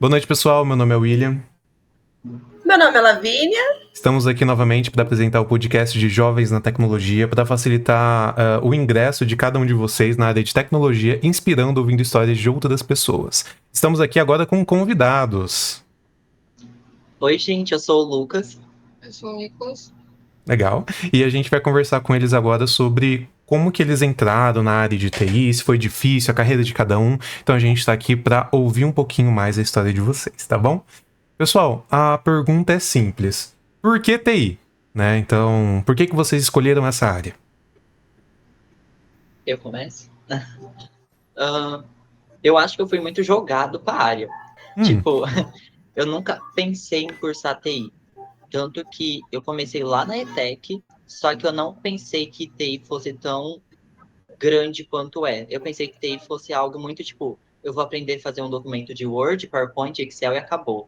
Boa noite, pessoal. Meu nome é William. Meu nome é Lavínia. Estamos aqui novamente para apresentar o podcast de Jovens na Tecnologia para facilitar o ingresso de cada um de vocês na área de tecnologia, inspirando ouvindo histórias de outras pessoas. Estamos aqui agora com convidados. Oi, gente, eu sou o Lucas. Eu sou o Nicolas. Legal. E a gente vai conversar com eles agora sobre como que eles entraram na área de TI, se foi difícil, a carreira de cada um. Então a gente está aqui para ouvir um pouquinho mais a história de vocês, tá bom? Pessoal, a pergunta é simples. Por que TI? Né? Então, por que vocês escolheram essa área? Eu começo? Eu acho que eu fui muito jogado para a área. Tipo, eu nunca pensei em cursar TI. Tanto que eu comecei lá na ETEC, só que eu não pensei que TI fosse tão grande quanto é. Eu pensei que TI fosse algo muito tipo, eu vou aprender a fazer um documento de Word, PowerPoint, Excel e acabou.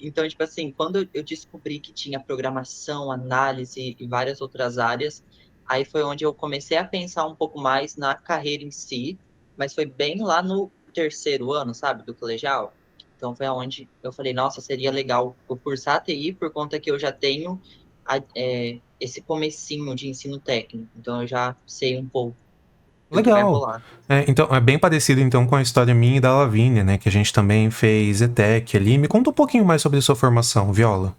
Então, tipo assim, quando eu descobri que tinha programação, análise e várias outras áreas, aí foi onde eu comecei a pensar um pouco mais na carreira em si, mas foi bem lá no terceiro ano, sabe, do colegial. Então foi onde eu falei, nossa, seria legal eu cursar TI por conta que eu já tenho esse comecinho de ensino técnico. Então eu já sei um pouco do que vai Legal. rolar. Então, é bem parecido então com a história minha e da Lavínia, né? Que a gente também fez ETEC ali. Me conta um pouquinho mais sobre a sua formação, Viola.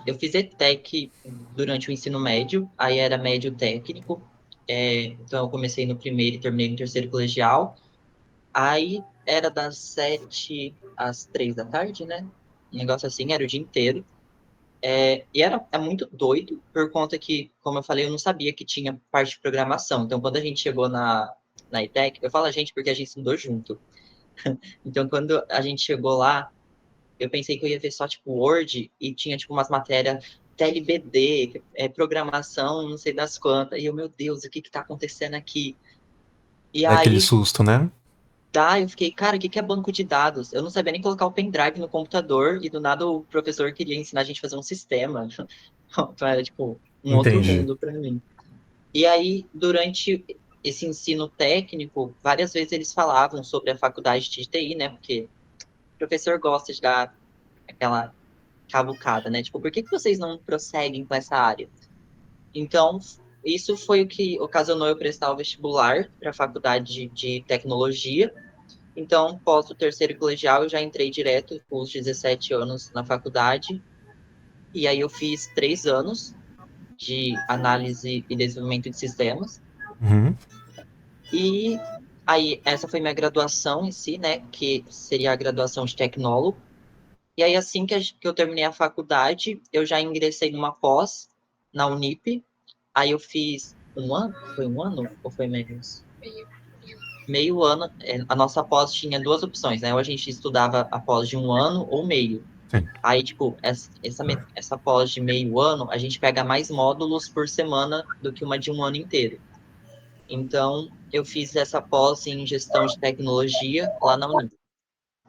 Eu fiz ETEC durante o ensino médio, aí era médio técnico. Então eu comecei no primeiro e terminei no terceiro colegial. Aí era das 7 às 3 da tarde, né? Um negócio assim, era o dia inteiro. E é muito doido, por conta que, como eu falei, eu não sabia que tinha parte de programação. Então, quando a gente chegou na ETEC, eu falo a gente porque a gente estudou junto. Então, quando a gente chegou lá, eu pensei que eu ia ver só, tipo, Word e tinha, tipo, umas matérias TLBD, programação, não sei das quantas. E eu, meu Deus, o que que tá acontecendo aqui? E É aquele aí, susto, né? eu fiquei, cara, o que que é banco de dados? Eu não sabia nem colocar o pendrive no computador e do nada o professor queria ensinar a gente a fazer um sistema. Então era, tipo, um outro Entendi. mundo para mim. E aí, durante esse ensino técnico, várias vezes eles falavam sobre a faculdade de TI, né? Porque o professor gosta de dar aquela cavucada, né? Tipo, por que que vocês não prosseguem com essa área? Então, isso foi o que ocasionou eu prestar o vestibular para a faculdade de tecnologia. Então, pós o terceiro colegial, eu já entrei direto com os 17 anos na faculdade. E aí eu fiz 3 anos de análise e desenvolvimento de sistemas. Uhum. E aí, essa foi minha graduação em si, né? Que seria a graduação de tecnólogo. E aí, assim que eu terminei a faculdade, eu já ingressei numa pós na Unip. Aí eu fiz um ano? Foi um ano ou foi menos? Meio ano. A nossa pós tinha duas opções, né? Ou a gente estudava a pós de um ano ou meio. Sim. Aí, tipo, essa pós de meio ano, a gente pega mais módulos por semana do que uma de um ano inteiro. Então, eu fiz essa pós em gestão de tecnologia lá na Unip.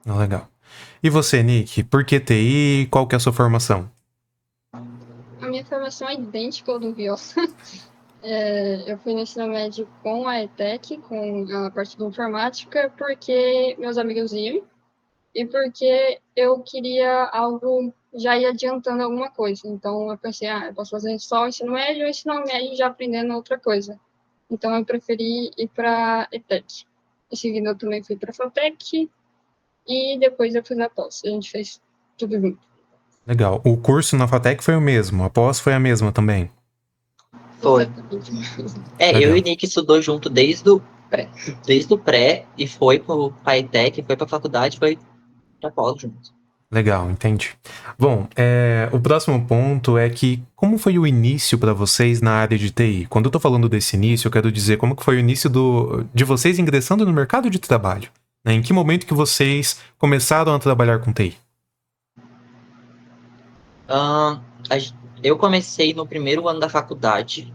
Legal. E você, Nick? Por que TI? Qual que é a sua formação? A minha formação é idêntica ao do Viola. Eu fui no ensino médio com a ETEC, com a parte de informática, porque meus amigos iam e porque eu queria algo já ir adiantando alguma coisa. Então eu pensei, eu posso fazer só o ensino médio ou o ensino médio já aprendendo outra coisa. Então eu preferi ir para a ETEC. Em seguida eu também fui para a FATEC e depois eu fiz a pós. A gente fez tudo junto. Legal. O curso na FATEC foi o mesmo, a pós foi a mesma também. Foi. Exatamente. Eu e Legal. o Nick estudou junto desde o pré e foi pro Paitec, foi pra faculdade, foi pra pós junto. Legal, entendi. Bom, o próximo ponto é que como foi o início para vocês na área de TI? Quando eu tô falando desse início, eu quero dizer como que foi o início de vocês ingressando no mercado de trabalho. Né? Em que momento que vocês começaram a trabalhar com TI? Ahn, eu comecei no primeiro ano da faculdade,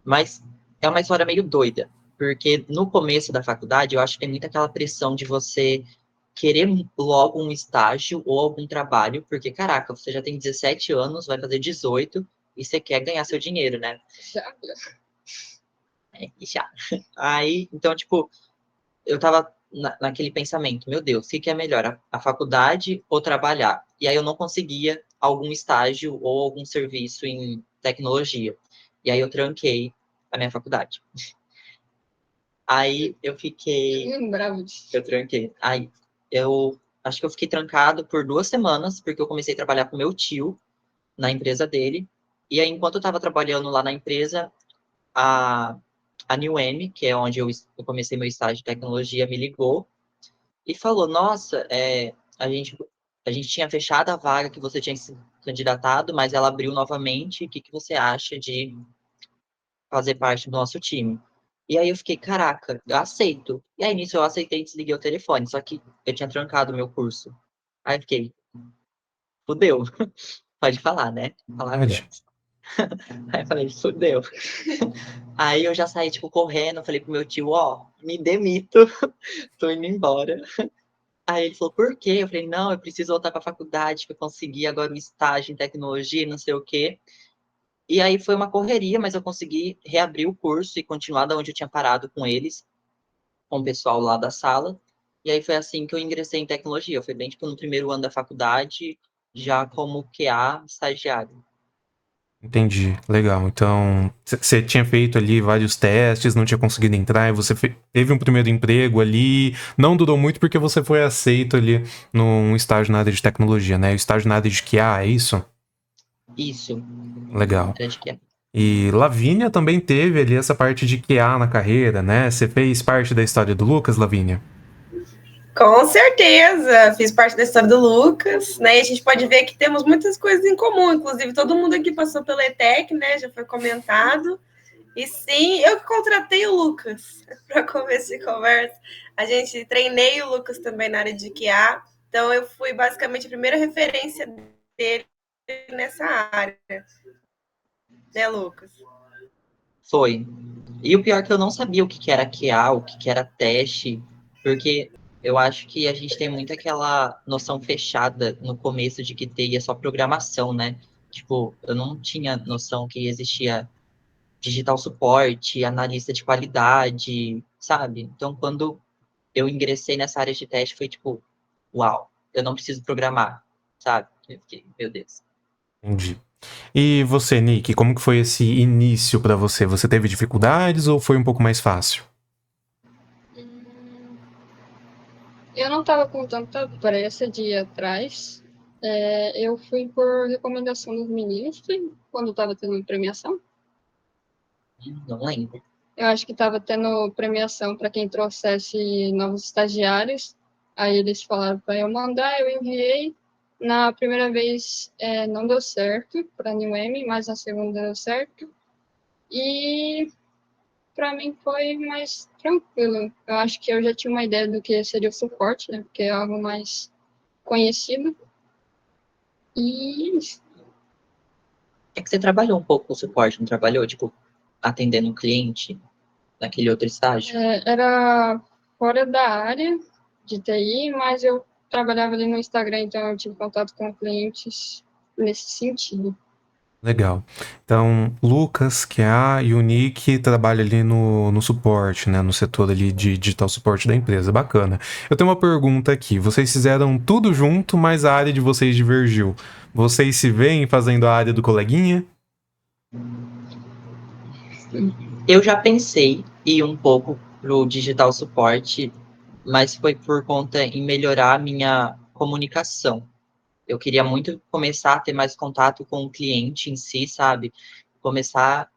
mas é uma história meio doida, porque no começo da faculdade eu acho que tem muito aquela pressão de você querer logo um estágio ou algum trabalho, porque, caraca, você já tem 17 anos, vai fazer 18 e você quer ganhar seu dinheiro, né? Já. E já. Aí, então, tipo, eu tava naquele pensamento, meu Deus, o que é melhor, a faculdade ou trabalhar? E aí eu não conseguia algum estágio ou algum serviço em tecnologia. E aí eu tranquei a minha faculdade. Aí eu fiquei. Eu lembrava disso. Eu tranquei. Aí eu acho que eu fiquei trancado por 2 semanas, porque eu comecei a trabalhar com meu tio na empresa dele. E aí, enquanto eu estava trabalhando lá na empresa, a, a New M, que é onde eu comecei meu estágio de tecnologia, me ligou e falou: Nossa, a gente tinha fechado a vaga que você tinha se candidatado, mas ela abriu novamente. O que você acha de fazer parte do nosso time? E aí eu fiquei, caraca, eu aceito. E aí nisso eu aceitei e desliguei o telefone, só que eu tinha trancado o meu curso. Aí eu fiquei, fudeu. Pode falar, né? Pode. Palavrões. Aí eu falei, fudeu. Aí eu já saí, tipo, correndo, falei pro meu tio, ó, me demito, tô indo embora. Aí ele falou, por quê? Eu falei, não, eu preciso voltar pra faculdade, que eu consegui agora um estágio em tecnologia, não sei o quê. E aí foi uma correria, mas eu consegui reabrir o curso e continuar da onde eu tinha parado com eles, com o pessoal lá da sala. E aí foi assim que eu ingressei em tecnologia. Foi bem, tipo, no primeiro ano da faculdade, já como QA estagiário. Entendi, legal. Então, você tinha feito ali vários testes, não tinha conseguido entrar, e você teve um primeiro emprego ali. Não durou muito porque você foi aceito ali num estágio na área de tecnologia, né? O estágio na área de QA, é isso? Isso, Legal. era de QA. E Lavínia também teve ali essa parte de QA na carreira, né? Você fez parte da história do Lucas, Lavínia? Com certeza, fiz parte da história do Lucas, né? E a gente pode ver que temos muitas coisas em comum, inclusive todo mundo aqui passou pela ETEC, né? Já foi comentado. E sim, eu que contratei o Lucas para começar a conversa. A gente treinei o Lucas também na área de QA, então eu fui basicamente a primeira referência dele nessa área, né, Lucas? Foi. E o pior é que eu não sabia o que era QA, o que era teste, porque eu acho que a gente tem muito aquela noção fechada no começo de que TI é só programação, né? Tipo, eu não tinha noção que existia digital suporte, analista de qualidade, sabe? Então, quando eu ingressei nessa área de teste, foi tipo, uau, eu não preciso programar, sabe? Eu fiquei, meu Deus. Entendi. E você, Nick, como que foi esse início pra você? Você teve dificuldades ou foi um pouco mais fácil? Eu não estava com tanta pressa de ir atrás. Eu fui por recomendação dos meninos, quando estava tendo premiação. Não lembro. Eu acho que estava tendo premiação para quem trouxesse novos estagiários. Aí eles falaram para eu mandar, eu enviei. Na primeira vez não deu certo para a New M, mas na segunda deu certo. E para mim foi mais tranquilo. Eu acho que eu já tinha uma ideia do que seria o suporte, né? Porque é algo mais conhecido. E É que você trabalhou um pouco com suporte, não trabalhou? Tipo, atendendo um cliente naquele outro estágio? era fora da área de TI, mas eu trabalhava ali no Instagram, então eu tive contato com clientes nesse sentido. Legal. Então, Lucas, QA e o Nick trabalham ali no suporte, né? No setor ali de digital suporte da empresa. Bacana. Eu tenho uma pergunta aqui. Vocês fizeram tudo junto, mas a área de vocês divergiu. Vocês se veem fazendo a área do coleguinha? Eu já pensei em ir um pouco pro digital suporte, mas foi por conta em melhorar a minha comunicação. Eu queria muito começar a ter mais contato com o cliente em si, sabe? Começar a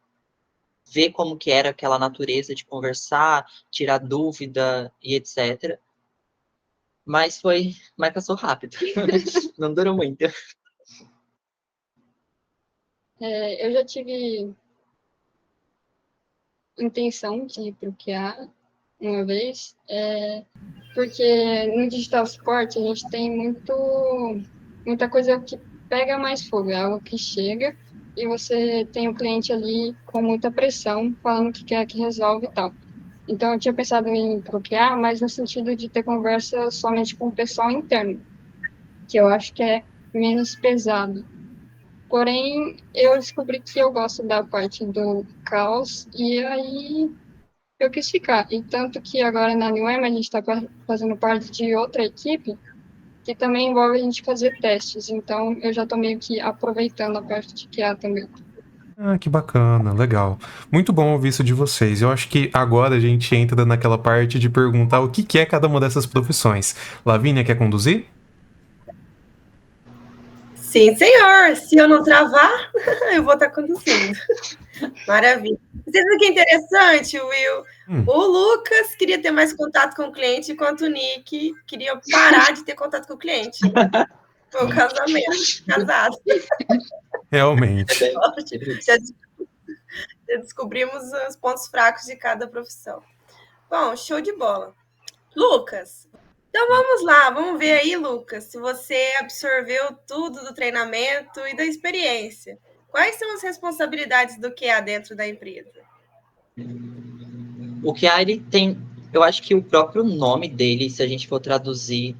ver como que era aquela natureza de conversar, tirar dúvida e etc. Mas passou rápido. Não durou muito. Eu já tive intenção de ir para o QA uma vez, porque no digital support a gente tem muita coisa que pega mais fogo, é algo que chega e você tem o cliente ali com muita pressão, falando o que quer que resolve e tal. Então eu tinha pensado em bloquear, mas no sentido de ter conversa somente com o pessoal interno, que eu acho que é menos pesado. Porém, eu descobri que eu gosto da parte do caos, e aí eu quis ficar. E tanto que agora na UEM a gente está fazendo parte de outra equipe que também envolve a gente fazer testes. Então, eu já estou meio que aproveitando a parte de QA também. Ah, que bacana, legal. Muito bom ouvir isso de vocês. Eu acho que agora a gente entra naquela parte de perguntar o que é cada uma dessas profissões. Lavínia, quer conduzir? Sim, senhor. Se eu não travar, eu vou estar conduzindo. Maravilha. Você viu que interessante, Will? O Lucas queria ter mais contato com o cliente, enquanto o Nick queria parar de ter contato com o cliente. Foi um casamento, casado. Realmente. Já descobrimos os pontos fracos de cada profissão. Bom, show de bola. Lucas, então vamos lá, vamos ver aí, Lucas, se você absorveu tudo do treinamento e da experiência. Quais são as responsabilidades do QA dentro da empresa? O QA, ele tem... Eu acho que o próprio nome dele, se a gente for traduzir,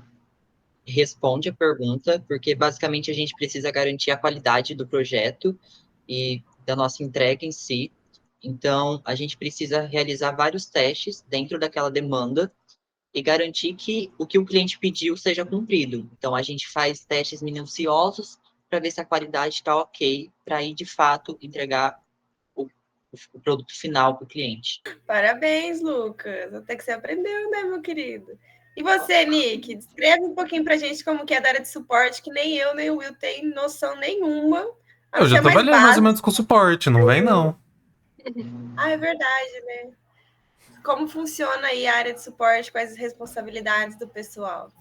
responde a pergunta, porque basicamente a gente precisa garantir a qualidade do projeto e da nossa entrega em si. Então, a gente precisa realizar vários testes dentro daquela demanda e garantir que o cliente pediu seja cumprido. Então, a gente faz testes minuciosos para ver se a qualidade está ok, para aí, de fato, entregar o produto final para o cliente. Parabéns, Lucas. Até que você aprendeu, né, meu querido? E você, Nick? Descreve um pouquinho para a gente como que é da área de suporte, que nem eu, nem o Will tem noção nenhuma. Eu já trabalhei mais ou menos com suporte, não vem não. Ah, é verdade, né? Como funciona aí a área de suporte, quais as responsabilidades do pessoal?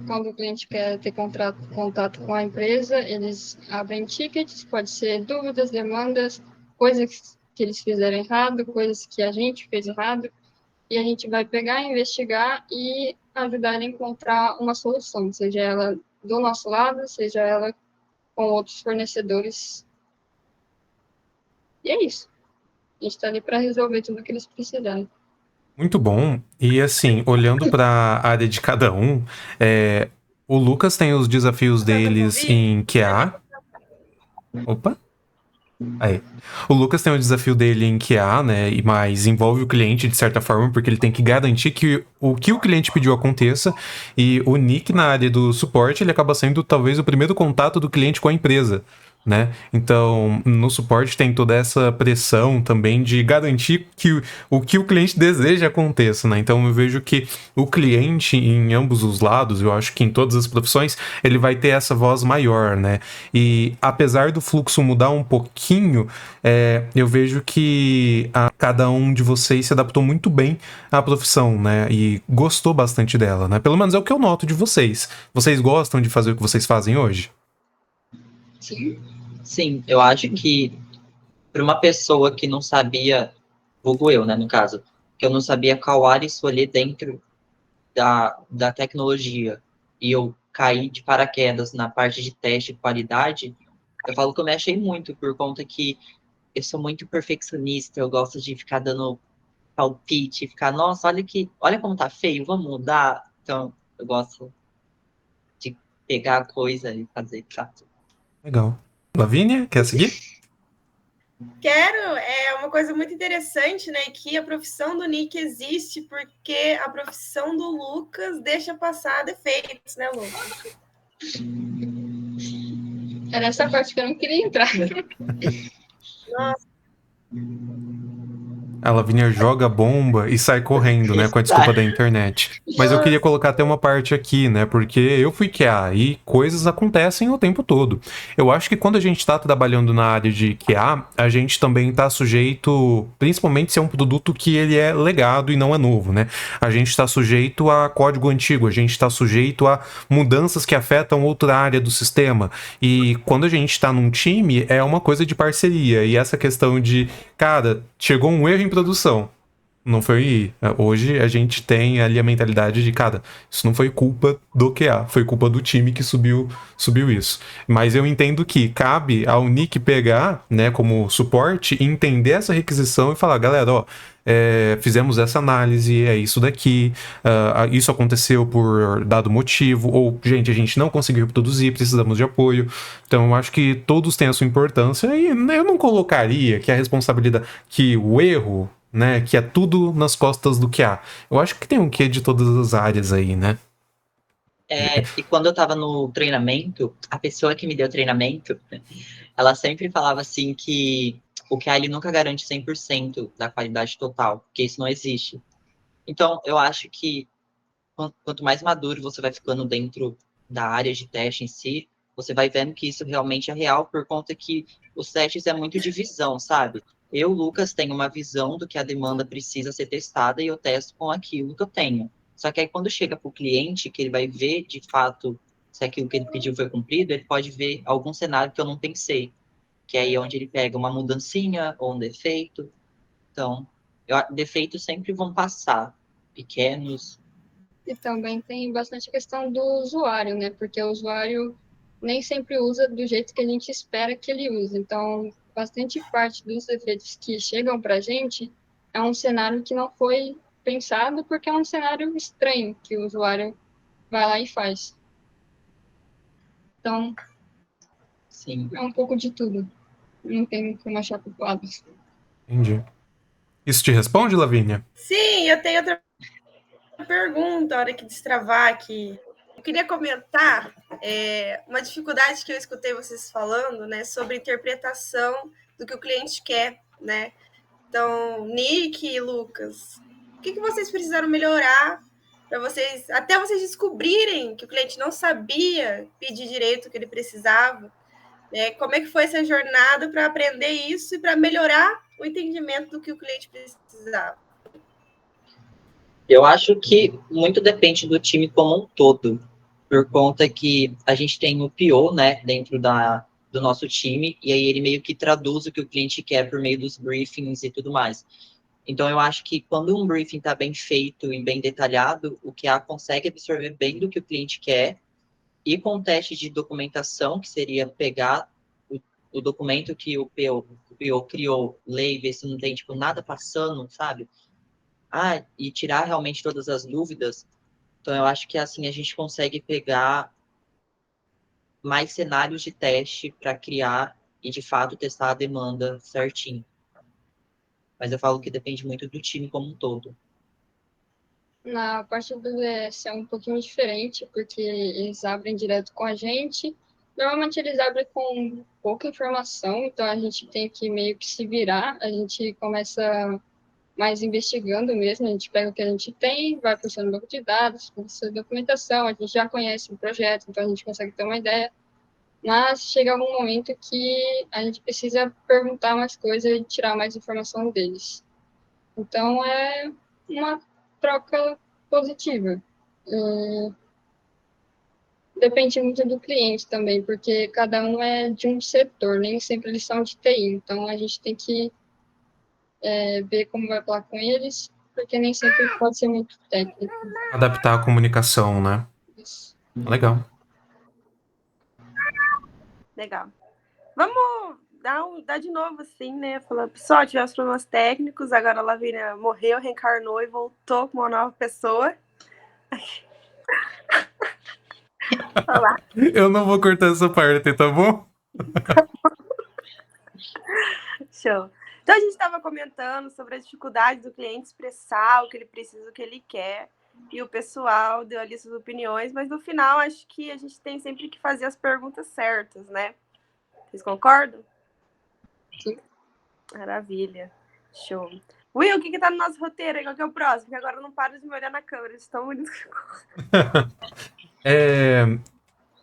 Quando o cliente quer ter contato com a empresa, eles abrem tickets, pode ser dúvidas, demandas, coisas que eles fizeram errado, coisas que a gente fez errado, e a gente vai pegar, investigar e ajudar a encontrar uma solução, seja ela do nosso lado, seja ela com outros fornecedores. E é isso. A gente está ali para resolver tudo o que eles precisarem. Muito bom. E assim, olhando para a área de cada um, o Lucas tem os desafios deles em QA. Opa! Aí. O Lucas tem o desafio dele em QA, né? Mas envolve o cliente de certa forma, porque ele tem que garantir que o cliente pediu aconteça. E o Nick, na área do suporte, ele acaba sendo talvez o primeiro contato do cliente com a empresa, né? Então, no suporte tem toda essa pressão também de garantir que o cliente deseja aconteça, né? Então, eu vejo que o cliente, em ambos os lados, eu acho que em todas as profissões, ele vai ter essa voz maior, né? E apesar do fluxo mudar um pouquinho, eu vejo que cada um de vocês se adaptou muito bem à profissão, né? E gostou bastante dela, né? Pelo menos é o que eu noto de vocês. Vocês gostam de fazer o que vocês fazem hoje? Sim, eu acho que para uma pessoa que não sabia, vulgo eu, né, no caso, que eu não sabia qual área escolher dentro da tecnologia, e eu caí de paraquedas na parte de teste de qualidade, eu falo que eu me achei muito, por conta que eu sou muito perfeccionista, eu gosto de ficar dando palpite, ficar, nossa, olha como tá feio, vamos mudar. Então, eu gosto de pegar a coisa e fazer, tá? Legal. Lavínia, quer seguir? Quero, é uma coisa muito interessante, né, que a profissão do Nick existe porque a profissão do Lucas deixa passar defeitos, né, Lucas? Era essa parte que eu não queria entrar. Nossa. A Lavínia joga bomba e sai correndo, né? Com a desculpa da internet. Mas eu queria colocar até uma parte aqui, né? Porque eu fui QA e coisas acontecem o tempo todo. Eu acho que quando a gente tá trabalhando na área de QA, a gente também tá sujeito, principalmente se é um produto que ele é legado e não é novo, né? A gente tá sujeito a código antigo, a gente tá sujeito a mudanças que afetam outra área do sistema. E quando a gente tá num time, é uma coisa de parceria. E essa questão de, cara, chegou um erro em produção. Não foi... Hoje a gente tem ali a mentalidade de, cara, isso não foi culpa do QA, foi culpa do time que subiu isso. Mas eu entendo que cabe ao Nick pegar, né, como suporte, e entender essa requisição e falar, galera, ó, fizemos essa análise, é isso daqui, isso aconteceu por dado motivo, ou, gente, a gente não conseguiu reproduzir, precisamos de apoio. Então, eu acho que todos têm a sua importância e eu não colocaria que a responsabilidade, que o erro, né? Que é tudo nas costas do QA. Eu acho que tem um quê de todas as áreas aí, né? E quando eu tava no treinamento, a pessoa que me deu treinamento, ela sempre falava assim que o QA ele nunca garante 100% da qualidade total, porque isso não existe. Então, eu acho que quanto mais maduro você vai ficando dentro da área de teste em si, você vai vendo que isso realmente é real, por conta que os testes é muito de visão, sabe? Eu, Lucas, tenho uma visão do que a demanda precisa ser testada e eu testo com aquilo que eu tenho. Só que aí quando chega para o cliente, que ele vai ver de fato se aquilo que ele pediu foi cumprido, ele pode ver algum cenário que eu não pensei, que é aí onde ele pega uma mudancinha ou um defeito. Então, defeitos sempre vão passar, pequenos. E também tem bastante questão do usuário, né? Porque o usuário nem sempre usa do jeito que a gente espera que ele use. Então, bastante parte dos defeitos que chegam para a gente é um cenário que não foi pensado, porque é um cenário estranho que o usuário vai lá e faz. Então, Sim. é um pouco de tudo. Não tem como achar culpados. Entendi. Isso te responde, Lavínia? Sim, eu tenho outra pergunta, a hora que destravar aqui. Eu queria comentar uma dificuldade que eu escutei vocês falando, né, sobre interpretação do que o cliente quer, né? Então, Nick e Lucas, o que vocês precisaram melhorar para vocês, até vocês descobrirem que o cliente não sabia pedir direito o que ele precisava? Né? Como é que foi essa jornada para aprender isso e para melhorar o entendimento do que o cliente precisava? Eu acho que muito depende do time como um todo, por conta que a gente tem o PO, né, dentro do nosso time, e aí ele meio que traduz o que o cliente quer por meio dos briefings e tudo mais. Então, eu acho que quando um briefing está bem feito e bem detalhado, o QA consegue absorver bem do que o cliente quer, e com o teste de documentação, que seria pegar o documento que o PO criou, ler e ver se não tem, tipo, nada passando, sabe? E tirar realmente todas as dúvidas. Então, eu acho que assim a gente consegue pegar mais cenários de teste para criar e, de fato, testar a demanda certinho. Mas eu falo que depende muito do time como um todo. Na parte do DS é um pouquinho diferente, porque eles abrem direto com a gente. Normalmente eles abrem com pouca informação, então a gente tem que meio que se virar. A gente começa mais investigando mesmo, a gente pega o que a gente tem, vai puxando banco de dados, puxa documentação, a gente já conhece o projeto, então a gente consegue ter uma ideia. Mas chega algum momento que a gente precisa perguntar mais coisas e tirar mais informação deles. Então é uma troca positiva. Depende muito do cliente também, porque cada um é de um setor, nem sempre eles são de TI. Então a gente tem que ver como vai falar com eles, porque nem sempre pode ser muito técnico. Adaptar a comunicação, né? Isso. Legal. Legal. Vamos dar de novo, assim, né? Falar, pessoal, tivemos problemas técnicos, agora a Lavínia morreu, reencarnou e voltou com uma nova pessoa. Olá. Eu não vou cortar essa parte, tá bom? Show. Então, a gente estava comentando sobre a dificuldade do cliente expressar o que ele precisa, o que ele quer, e o pessoal deu ali suas opiniões, mas no final, acho que a gente tem sempre que fazer as perguntas certas, né? Vocês concordam? Sim. Maravilha. Show. Will, o que tá no nosso roteiro aí? Qual que é o próximo? Porque agora eu não paro de me olhar na câmera, eles estão muito...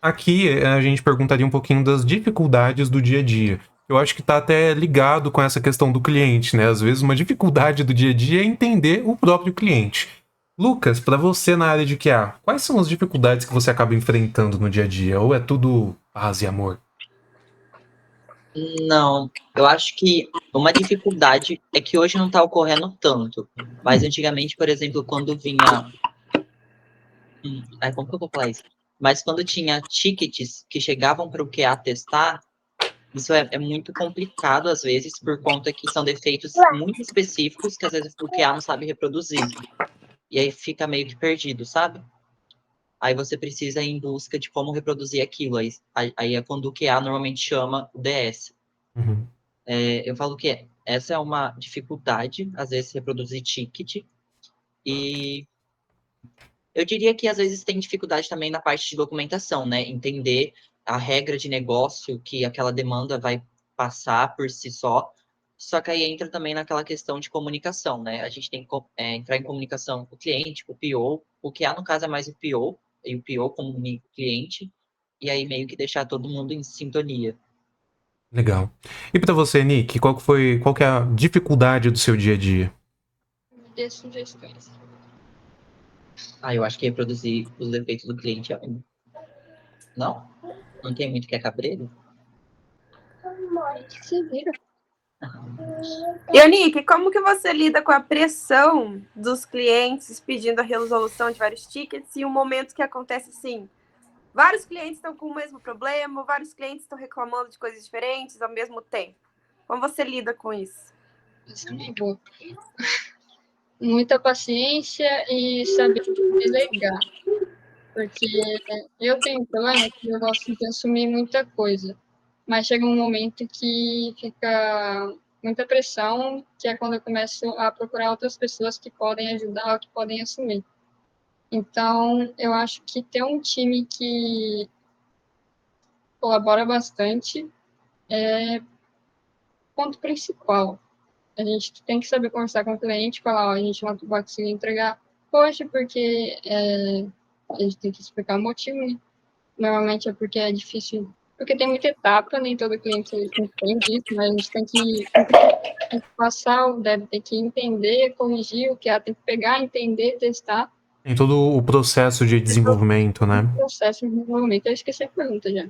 Aqui a gente perguntaria um pouquinho das dificuldades do dia a dia. Eu acho que tá até ligado com essa questão do cliente, né? Às vezes uma dificuldade do dia a dia é entender o próprio cliente. Lucas, para você na área de QA, quais são as dificuldades que você acaba enfrentando no dia a dia? Ou é tudo paz e amor? Não, eu acho que uma dificuldade é que hoje não está ocorrendo tanto. Mas antigamente, por exemplo, quando vinha. Como que eu vou falar isso? Mas quando tinha tickets que chegavam para o QA testar, isso é muito complicado às vezes, por conta que são defeitos muito específicos que às vezes o QA não sabe reproduzir. E aí fica meio que perdido, sabe? Aí você precisa ir em busca de como reproduzir aquilo. Aí é quando o QA normalmente chama o DS. Uhum. Eu falo que essa é uma dificuldade, às vezes, reproduzir ticket. E eu diria que às vezes tem dificuldade também na parte de documentação, né? Entender a regra de negócio que aquela demanda vai passar por si só. Só que aí entra também naquela questão de comunicação, né? A gente tem que entrar em comunicação com o cliente, com o PO. O que há no caso é mais o PO, e o PO comunica o cliente, e aí meio que deixar todo mundo em sintonia. Legal. E pra você, Nick, qual que é a dificuldade do seu dia a dia? Me dê sugestões. Ah, eu acho que reproduzir os defeitos do cliente é um. Não? Não tem muito que é cabreiro? Que se vira. E, Nick, como que você lida com a pressão dos clientes pedindo a resolução de vários tickets e um momento que acontece assim, vários clientes estão com o mesmo problema, vários clientes estão reclamando de coisas diferentes ao mesmo tempo? Como você lida com isso? Isso é muito boa. Muita paciência e saber delegar. Porque eu tenho um problema que eu gosto de assumir muita coisa. Mas chega um momento que fica muita pressão, que é quando eu começo a procurar outras pessoas que podem ajudar ou que podem assumir. Então, eu acho que ter um time que colabora bastante é ponto principal. A gente tem que saber conversar com o cliente, falar, ó, a gente não vai conseguir entregar hoje porque a gente tem que explicar o motivo, né? Normalmente é porque é difícil, porque tem muita etapa, nem todo cliente entende isso, mas a gente tem que passar, deve ter que entender, corrigir o que ela tem que pegar, entender, testar. Em todo o processo de desenvolvimento, né? O processo de desenvolvimento. Eu esqueci a pergunta já.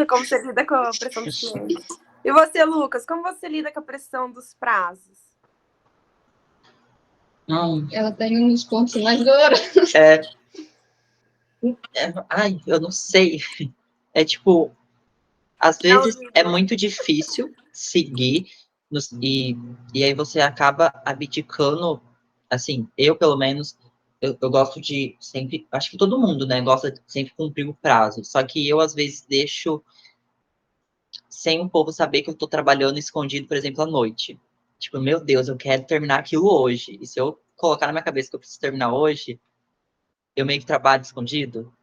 Como você lida com a pressão dos clientes? E você, Lucas, como você lida com a pressão dos prazos? Ela tá indo nos pontos mais dolorosos. Ai, eu não sei. É tipo, às vezes é muito difícil seguir e aí você acaba abdicando, assim, eu pelo menos, eu gosto de sempre, acho que todo mundo, né, gosta de sempre cumprir o prazo, só que eu às vezes deixo sem o povo saber que eu tô trabalhando escondido, por exemplo, à noite. Tipo, meu Deus, eu quero terminar aquilo hoje, e se eu colocar na minha cabeça que eu preciso terminar hoje, eu meio que trabalho escondido.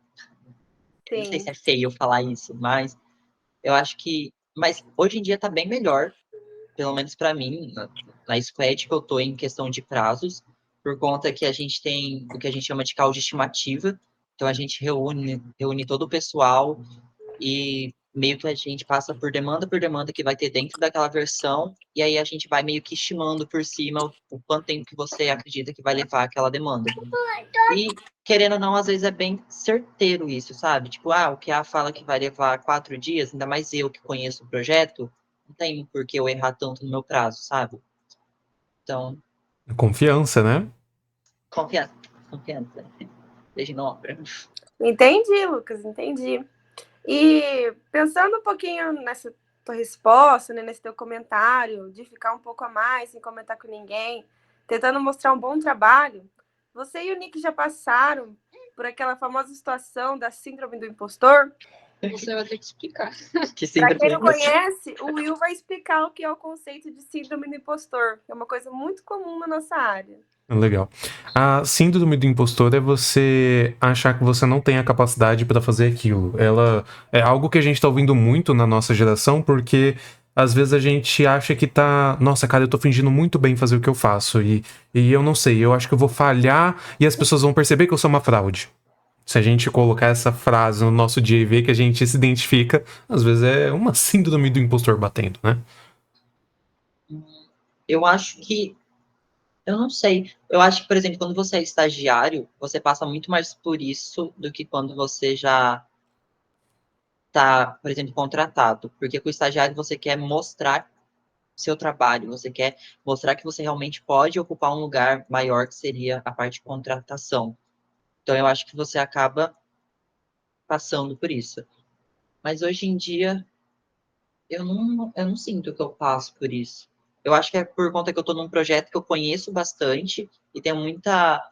Sim. Não sei se é feio eu falar isso, mas eu acho que. Mas hoje em dia tá bem melhor, pelo menos para mim, na squad que eu tô em questão de prazos, por conta que a gente tem o que a gente chama de call de estimativa. Então a gente reúne todo o pessoal e meio que a gente passa por demanda que vai ter dentro daquela versão, e aí a gente vai meio que estimando por cima o quanto tempo que você acredita que vai levar aquela demanda. E, querendo ou não, às vezes é bem certeiro isso, sabe? Tipo, o que a fala que vai levar 4 dias, ainda mais eu que conheço o projeto, não tem por que eu errar tanto no meu prazo, sabe? Então, Confiança, né? confiança. Desde nova. Entendi, Lucas, entendi. E pensando um pouquinho nessa tua resposta, né, nesse teu comentário, de ficar um pouco a mais sem comentar com ninguém, tentando mostrar um bom trabalho, você e o Nick já passaram por aquela famosa situação da síndrome do impostor? Você vai ter que explicar. Para quem não conhece, o Will vai explicar o que é o conceito de síndrome do impostor, que é uma coisa muito comum na nossa área. Legal. A síndrome do impostor é você achar que você não tem a capacidade para fazer aquilo. Ela é algo que a gente tá ouvindo muito na nossa geração, porque às vezes a gente acha que tá, nossa, cara, eu tô fingindo muito bem fazer o que eu faço e eu não sei, eu acho que eu vou falhar e as pessoas vão perceber que eu sou uma fraude. Se a gente colocar essa frase no nosso dia e ver que a gente se identifica, às vezes é uma síndrome do impostor batendo, né? Eu acho que eu não sei. Eu acho que, por exemplo, quando você é estagiário, você passa muito mais por isso do que quando você já está, por exemplo, contratado. Porque com o estagiário você quer mostrar seu trabalho, você quer mostrar que você realmente pode ocupar um lugar maior, que seria a parte de contratação. Então, eu acho que você acaba passando por isso. Mas hoje em dia, eu não sinto que eu passo por isso. Eu acho que é por conta que eu estou num projeto que eu conheço bastante e tenho muita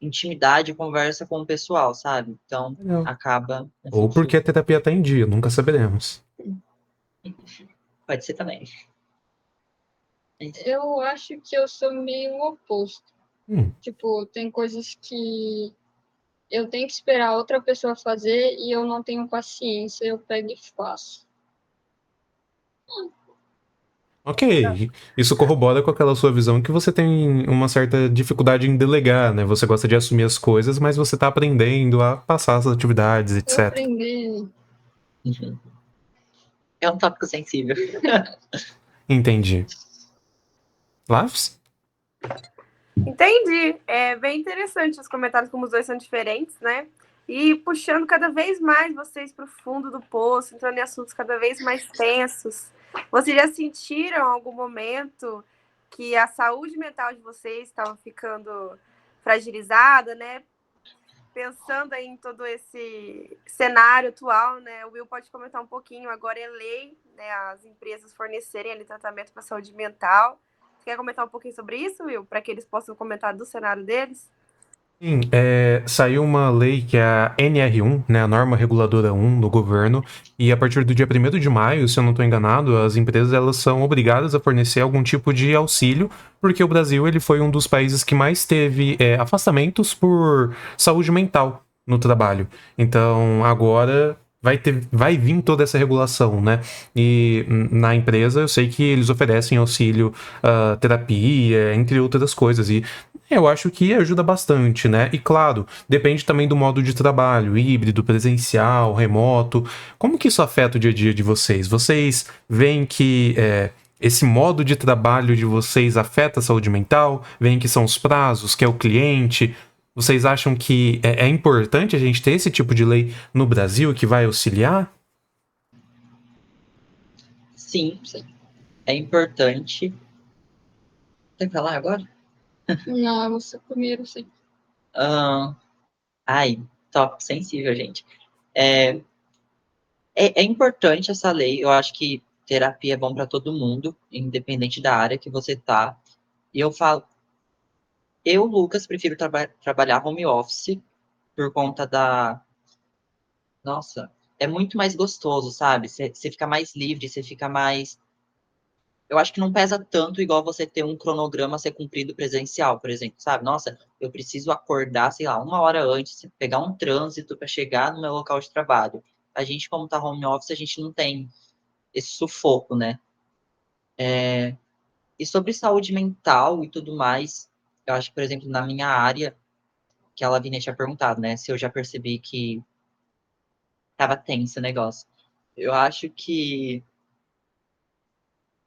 intimidade, conversa com o pessoal, sabe? Então, acaba... Ou porque a terapia tá em dia, nunca saberemos. Pode ser também. Eu acho que eu sou meio o oposto. Hum, Tipo, tem coisas que eu tenho que esperar outra pessoa fazer e eu não tenho paciência, eu pego e faço. ok. Isso corrobora com aquela sua visão que você tem uma certa dificuldade em delegar, né? Você gosta de assumir as coisas, mas você tá aprendendo a passar as atividades, Eu etc. aprender. Uhum. É um tópico sensível. Entendi. Laves? Entendi. É bem interessante os comentários, como os dois são diferentes, né? E puxando cada vez mais vocês para o fundo do poço, entrando em assuntos cada vez mais tensos. Vocês já sentiram em algum momento que a saúde mental de vocês estava ficando fragilizada, né? Pensando aí em todo esse cenário atual, né? O Will pode comentar um pouquinho. Agora é lei, né? As empresas fornecerem ali tratamento para saúde mental. Você quer comentar um pouquinho sobre isso, Will? Para que eles possam comentar do cenário deles? Sim, saiu uma lei que é a NR1, né, a Norma Reguladora 1 do governo, e a partir do dia 1º de maio, se eu não estou enganado, as empresas elas são obrigadas a fornecer algum tipo de auxílio, porque o Brasil ele foi um dos países que mais teve afastamentos por saúde mental no trabalho. Então, agora vai vir toda essa regulação, né? E na empresa eu sei que eles oferecem auxílio, terapia, entre outras coisas, e eu acho que ajuda bastante, né? E claro, depende também do modo de trabalho, híbrido, presencial, remoto. Como que isso afeta o dia a dia de vocês? Vocês veem que esse modo de trabalho de vocês afeta a saúde mental? Veem que são os prazos, que é o cliente? Vocês acham que é importante a gente ter esse tipo de lei no Brasil que vai auxiliar? Sim, é importante. Tem que falar agora? Não, você primeiro, sim. Ai, tópico sensível, gente. É importante essa lei. Eu acho que terapia é bom para todo mundo, independente da área que você tá. E eu falo, eu, Lucas, prefiro trabalhar home office por conta da. Nossa, é muito mais gostoso, sabe? Você fica mais livre, você fica mais. Eu acho que não pesa tanto igual você ter um cronograma a ser cumprido presencial, por exemplo, sabe? Nossa, eu preciso acordar, sei lá, 1 hora antes, pegar um trânsito para chegar no meu local de trabalho. A gente, como tá home office, a gente não tem esse sufoco, né? E sobre saúde mental e tudo mais, eu acho que, por exemplo, na minha área, que a Lavínia tinha perguntado, né? Se eu já percebi que tava tenso o negócio. Eu acho que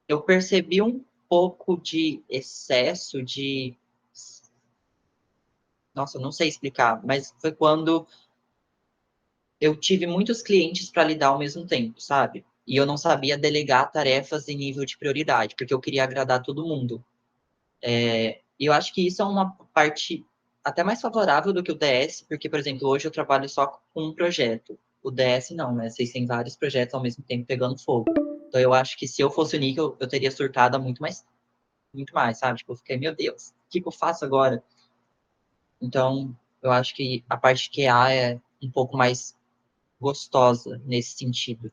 eu percebi um pouco de excesso de. Nossa, eu não sei explicar, mas foi quando eu tive muitos clientes para lidar ao mesmo tempo, sabe? E eu não sabia delegar tarefas em nível de prioridade, porque eu queria agradar todo mundo. E eu acho que isso é uma parte até mais favorável do que o DS, porque, por exemplo, hoje eu trabalho só com um projeto. O DS não, né? Vocês têm vários projetos ao mesmo tempo pegando fogo. Então eu acho que se eu fosse o Níquel, eu teria surtado muito mais, sabe? Tipo, eu fiquei, meu Deus, o que eu faço agora? Então, eu acho que a parte QA é um pouco mais gostosa nesse sentido.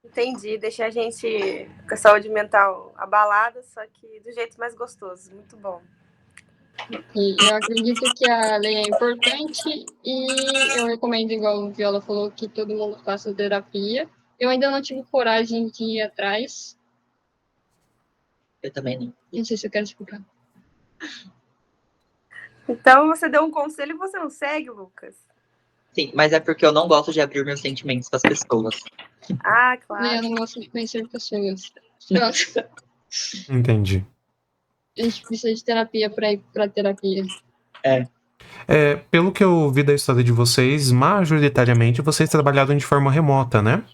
Entendi. Deixa a gente com a saúde mental abalada, só que do jeito mais gostoso. Muito bom. E eu acredito que a lei é importante e eu recomendo, igual o Viola falou, que todo mundo faça terapia. Eu ainda não tive coragem de ir atrás. Eu também não. Não sei se eu quero explicar. Então você deu um conselho e você não segue, Lucas? Sim, mas é porque eu não gosto de abrir meus sentimentos para as pessoas. Ah, Eu claro. não gosto de conhecer pessoas. Pronto. Entendi. A gente precisa de terapia para ir para terapia. Pelo que eu vi da história de vocês, majoritariamente vocês trabalharam de forma remota, né?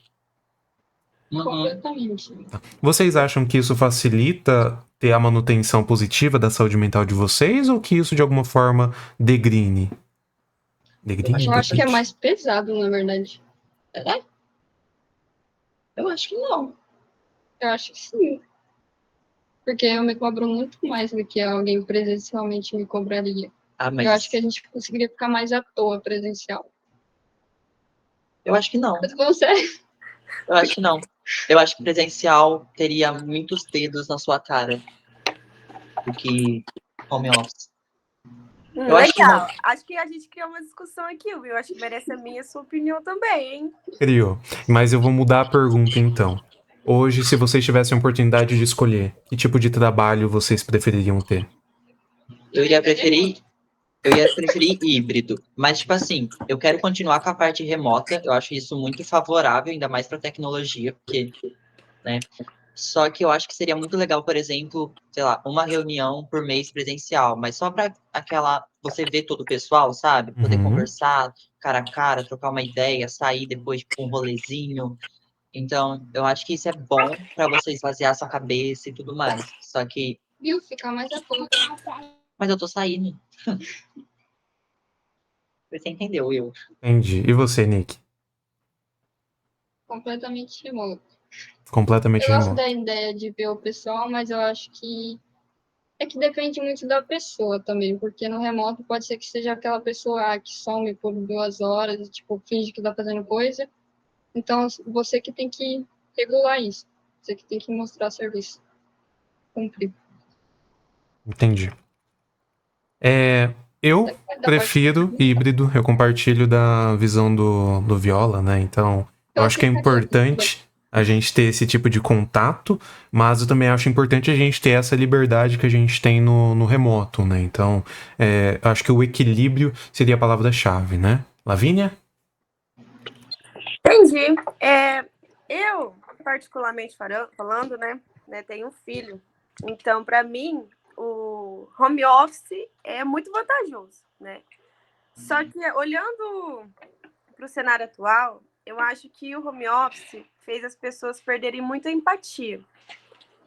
Uhum. Completamente. Vocês acham que isso facilita ter a manutenção positiva da saúde mental de vocês ou que isso de alguma forma degrine? Degrine? Eu acho que é Depende. mais pesado, na verdade. É? Eu acho que não. Eu acho que sim. Porque eu me cobro muito mais do que alguém presencialmente me cobraria. Ah, mas Eu acho que a gente conseguiria ficar mais à toa presencial. eu acho que não. Mas você, Eu acho que não. Eu acho que presencial teria muitos dedos na sua cara do que home office. Eu acho que Legal. Acho que a gente criou uma discussão aqui, viu? Acho que merece a minha e a sua opinião também, hein? Criou. Mas eu vou mudar a pergunta então. Hoje, se vocês tivessem a oportunidade de escolher, que tipo de trabalho vocês prefeririam ter? eu ia preferir híbrido, mas tipo assim, eu quero continuar com a parte remota, eu acho isso muito favorável, ainda mais para tecnologia, porque, né? Só que eu acho que seria muito legal, por exemplo, sei lá, uma reunião por mês presencial, mas só para aquela você ver todo o pessoal, sabe? Poder Uhum. conversar cara a cara, trocar uma ideia, sair depois com um rolezinho. Então, eu acho que isso é bom para você esvaziar sua cabeça e tudo mais. Só que, Viu? Ficar mais a pouco. mas eu tô saindo. Você entendeu, eu. Entendi. E você, Nick? Completamente remoto. Completamente Eu gosto remoto. da ideia de ver o pessoal, mas eu acho que é que depende muito da pessoa também, porque no remoto pode ser que seja aquela pessoa que some por 2 horas e, tipo, finge que tá fazendo coisa. Então, você que tem que regular isso. Você que tem que mostrar serviço. Cumprir. Entendi. Eu Da parte prefiro híbrido, eu compartilho da visão do Viola, né? Então, eu acho que é importante a gente ter esse tipo de contato, mas eu também acho importante a gente ter essa liberdade que a gente tem no remoto, né? Então, eu acho que o equilíbrio seria a palavra-chave, né? Lavínia? Entendi. Eu, particularmente falando, né, tenho um filho. Então, para mim, o home office é muito vantajoso, né? Só que, olhando para o cenário atual, eu acho que o home office fez as pessoas perderem muita empatia.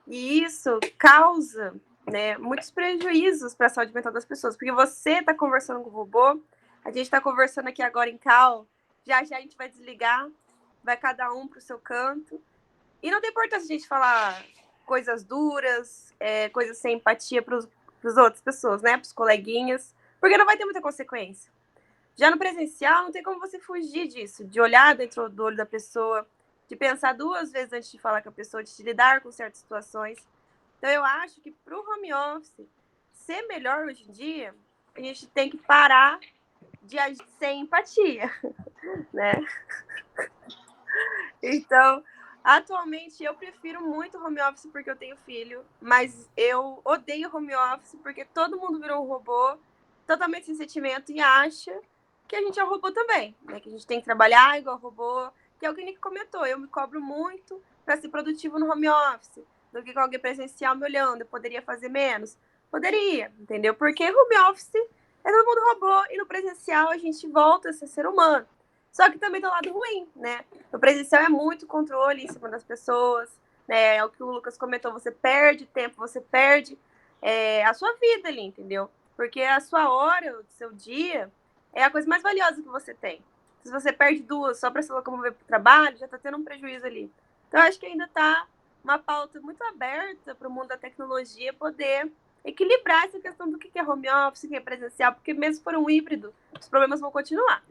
E isso causa, né, muitos prejuízos para a saúde mental das pessoas. Porque você está conversando com o robô, a gente está conversando aqui agora em call, já a gente vai desligar, vai cada um para o seu canto. E não tem importância a gente falar coisas duras, coisas sem empatia para as outras pessoas, né? Para os coleguinhas, porque não vai ter muita consequência. Já no presencial, não tem como você fugir disso, de olhar dentro do olho da pessoa, de pensar 2 vezes antes de falar com a pessoa, de lidar com certas situações. Então, eu acho que para o home office ser melhor hoje em dia, a gente tem que parar de agir sem empatia, né? Então, atualmente, eu prefiro muito home office porque eu tenho filho, mas eu odeio home office porque todo mundo virou um robô, totalmente sem sentimento, e acha que a gente é um robô também, né? Que a gente tem que trabalhar igual robô, que é o que o Nick comentou. Eu me cobro muito para ser produtivo no home office, do que com alguém presencial me olhando. Eu poderia fazer menos? Poderia, entendeu? Porque home office é todo mundo robô e no presencial a gente volta a ser humano. Só que também do lado ruim, né? No presencial é muito controle em cima das pessoas, né? É o que o Lucas comentou, você perde tempo, você perde a sua vida ali, entendeu? Porque a sua hora, o seu dia, é a coisa mais valiosa que você tem. Se você perde 2 só para se locomover para o trabalho, já está tendo um prejuízo ali. Então, eu acho que ainda está uma pauta muito aberta para o mundo da tecnologia poder equilibrar essa questão do que é home office, o que é presencial, porque mesmo se for um híbrido, os problemas vão continuar.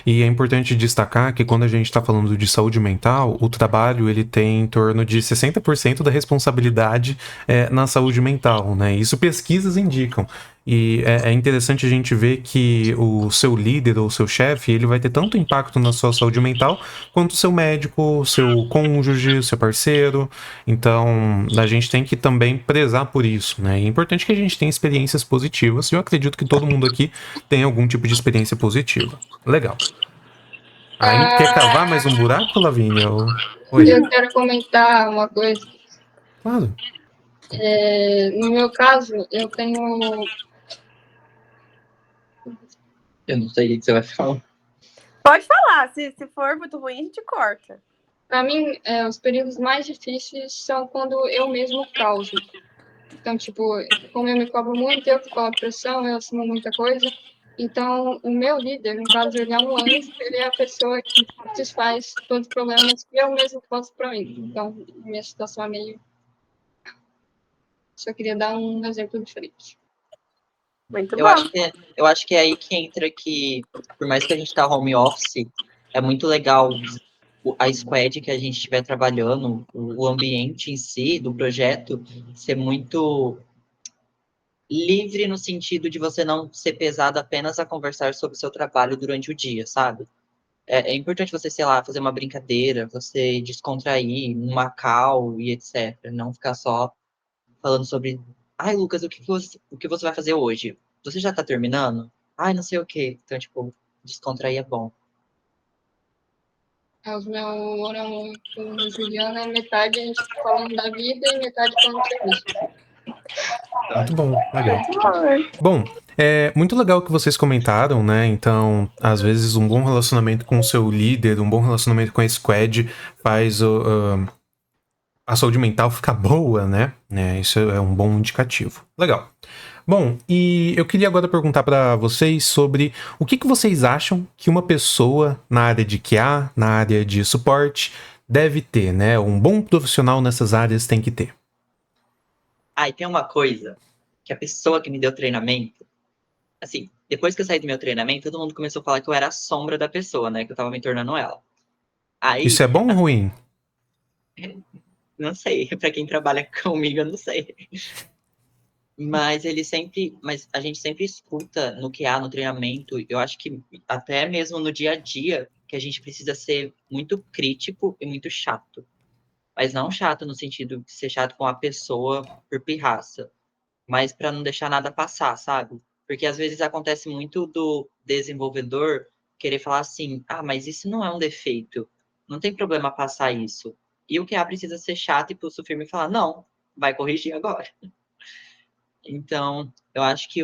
E é importante destacar que quando a gente está falando de saúde mental, o trabalho ele tem em torno de 60% da responsabilidade na saúde mental, né? Isso pesquisas indicam. E é interessante a gente ver que o seu líder ou o seu chefe, ele vai ter tanto impacto na sua saúde mental quanto o seu médico, o seu cônjuge, o seu parceiro. Então, a gente tem que também prezar por isso, né? É importante que a gente tenha experiências positivas. E eu acredito que todo mundo aqui tem algum tipo de experiência positiva. Legal. Quer cavar mais um buraco, Lavínia? Oi. Eu quero comentar uma coisa. Claro. No meu caso, eu tenho. Eu não sei o que você vai falar. Pode falar, se for muito ruim, a gente corta. Para mim, os períodos mais difíceis são quando eu mesmo causo. Então, tipo, como eu me cobro muito, eu que coloco pressão, eu assumo muita coisa. Então, o meu líder, no caso, ele é um anjo, ele é a pessoa que desfaz todos os problemas que eu mesmo faço para mim. Então, minha situação é meio. Só queria dar um exemplo diferente. Muito Eu bom. acho que é aí que entra que, por mais que a gente tá home office, é muito legal a squad que a gente estiver trabalhando, o ambiente em si do projeto, ser muito livre no sentido de você não ser pesado apenas a conversar sobre o seu trabalho durante o dia, sabe? É importante você, sei lá, fazer uma brincadeira, você descontrair, uma call e etc. Não ficar só falando sobre, ai, Lucas, o que você vai fazer hoje? Você já tá terminando? Ai, não sei o quê. Então, tipo, descontrair é bom. Os meus moramos com o Juliano, é metade a gente falando da vida e metade falando do serviço. Muito bom, legal. Muito bom. Bom, é muito legal o que vocês comentaram, né? Então, às vezes, um bom relacionamento com o seu líder, um bom relacionamento com a squad faz a saúde mental ficar boa, né? Isso é um bom indicativo. Legal. Bom, e eu queria agora perguntar para vocês sobre o que vocês acham que uma pessoa na área de QA, na área de suporte, deve ter, né? Um bom profissional nessas áreas tem que ter. Ah, e tem uma coisa que a pessoa que me deu treinamento, assim, depois que eu saí do meu treinamento, todo mundo começou a falar que eu era a sombra da pessoa, né? Que eu tava me tornando ela. Aí, Isso é bom ou ruim? não sei, pra quem trabalha comigo, eu não sei. Mas a gente sempre escuta no QA, no treinamento, eu acho que até mesmo no dia a dia, que a gente precisa ser muito crítico e muito chato. Mas não chato no sentido de ser chato com a pessoa por pirraça, mas para não deixar nada passar, sabe? Porque às vezes acontece muito do desenvolvedor querer falar assim: ah, mas isso não é um defeito, não tem problema passar isso. E o QA precisa ser chato e pulso firme e falar: não, vai corrigir agora. Então, eu acho que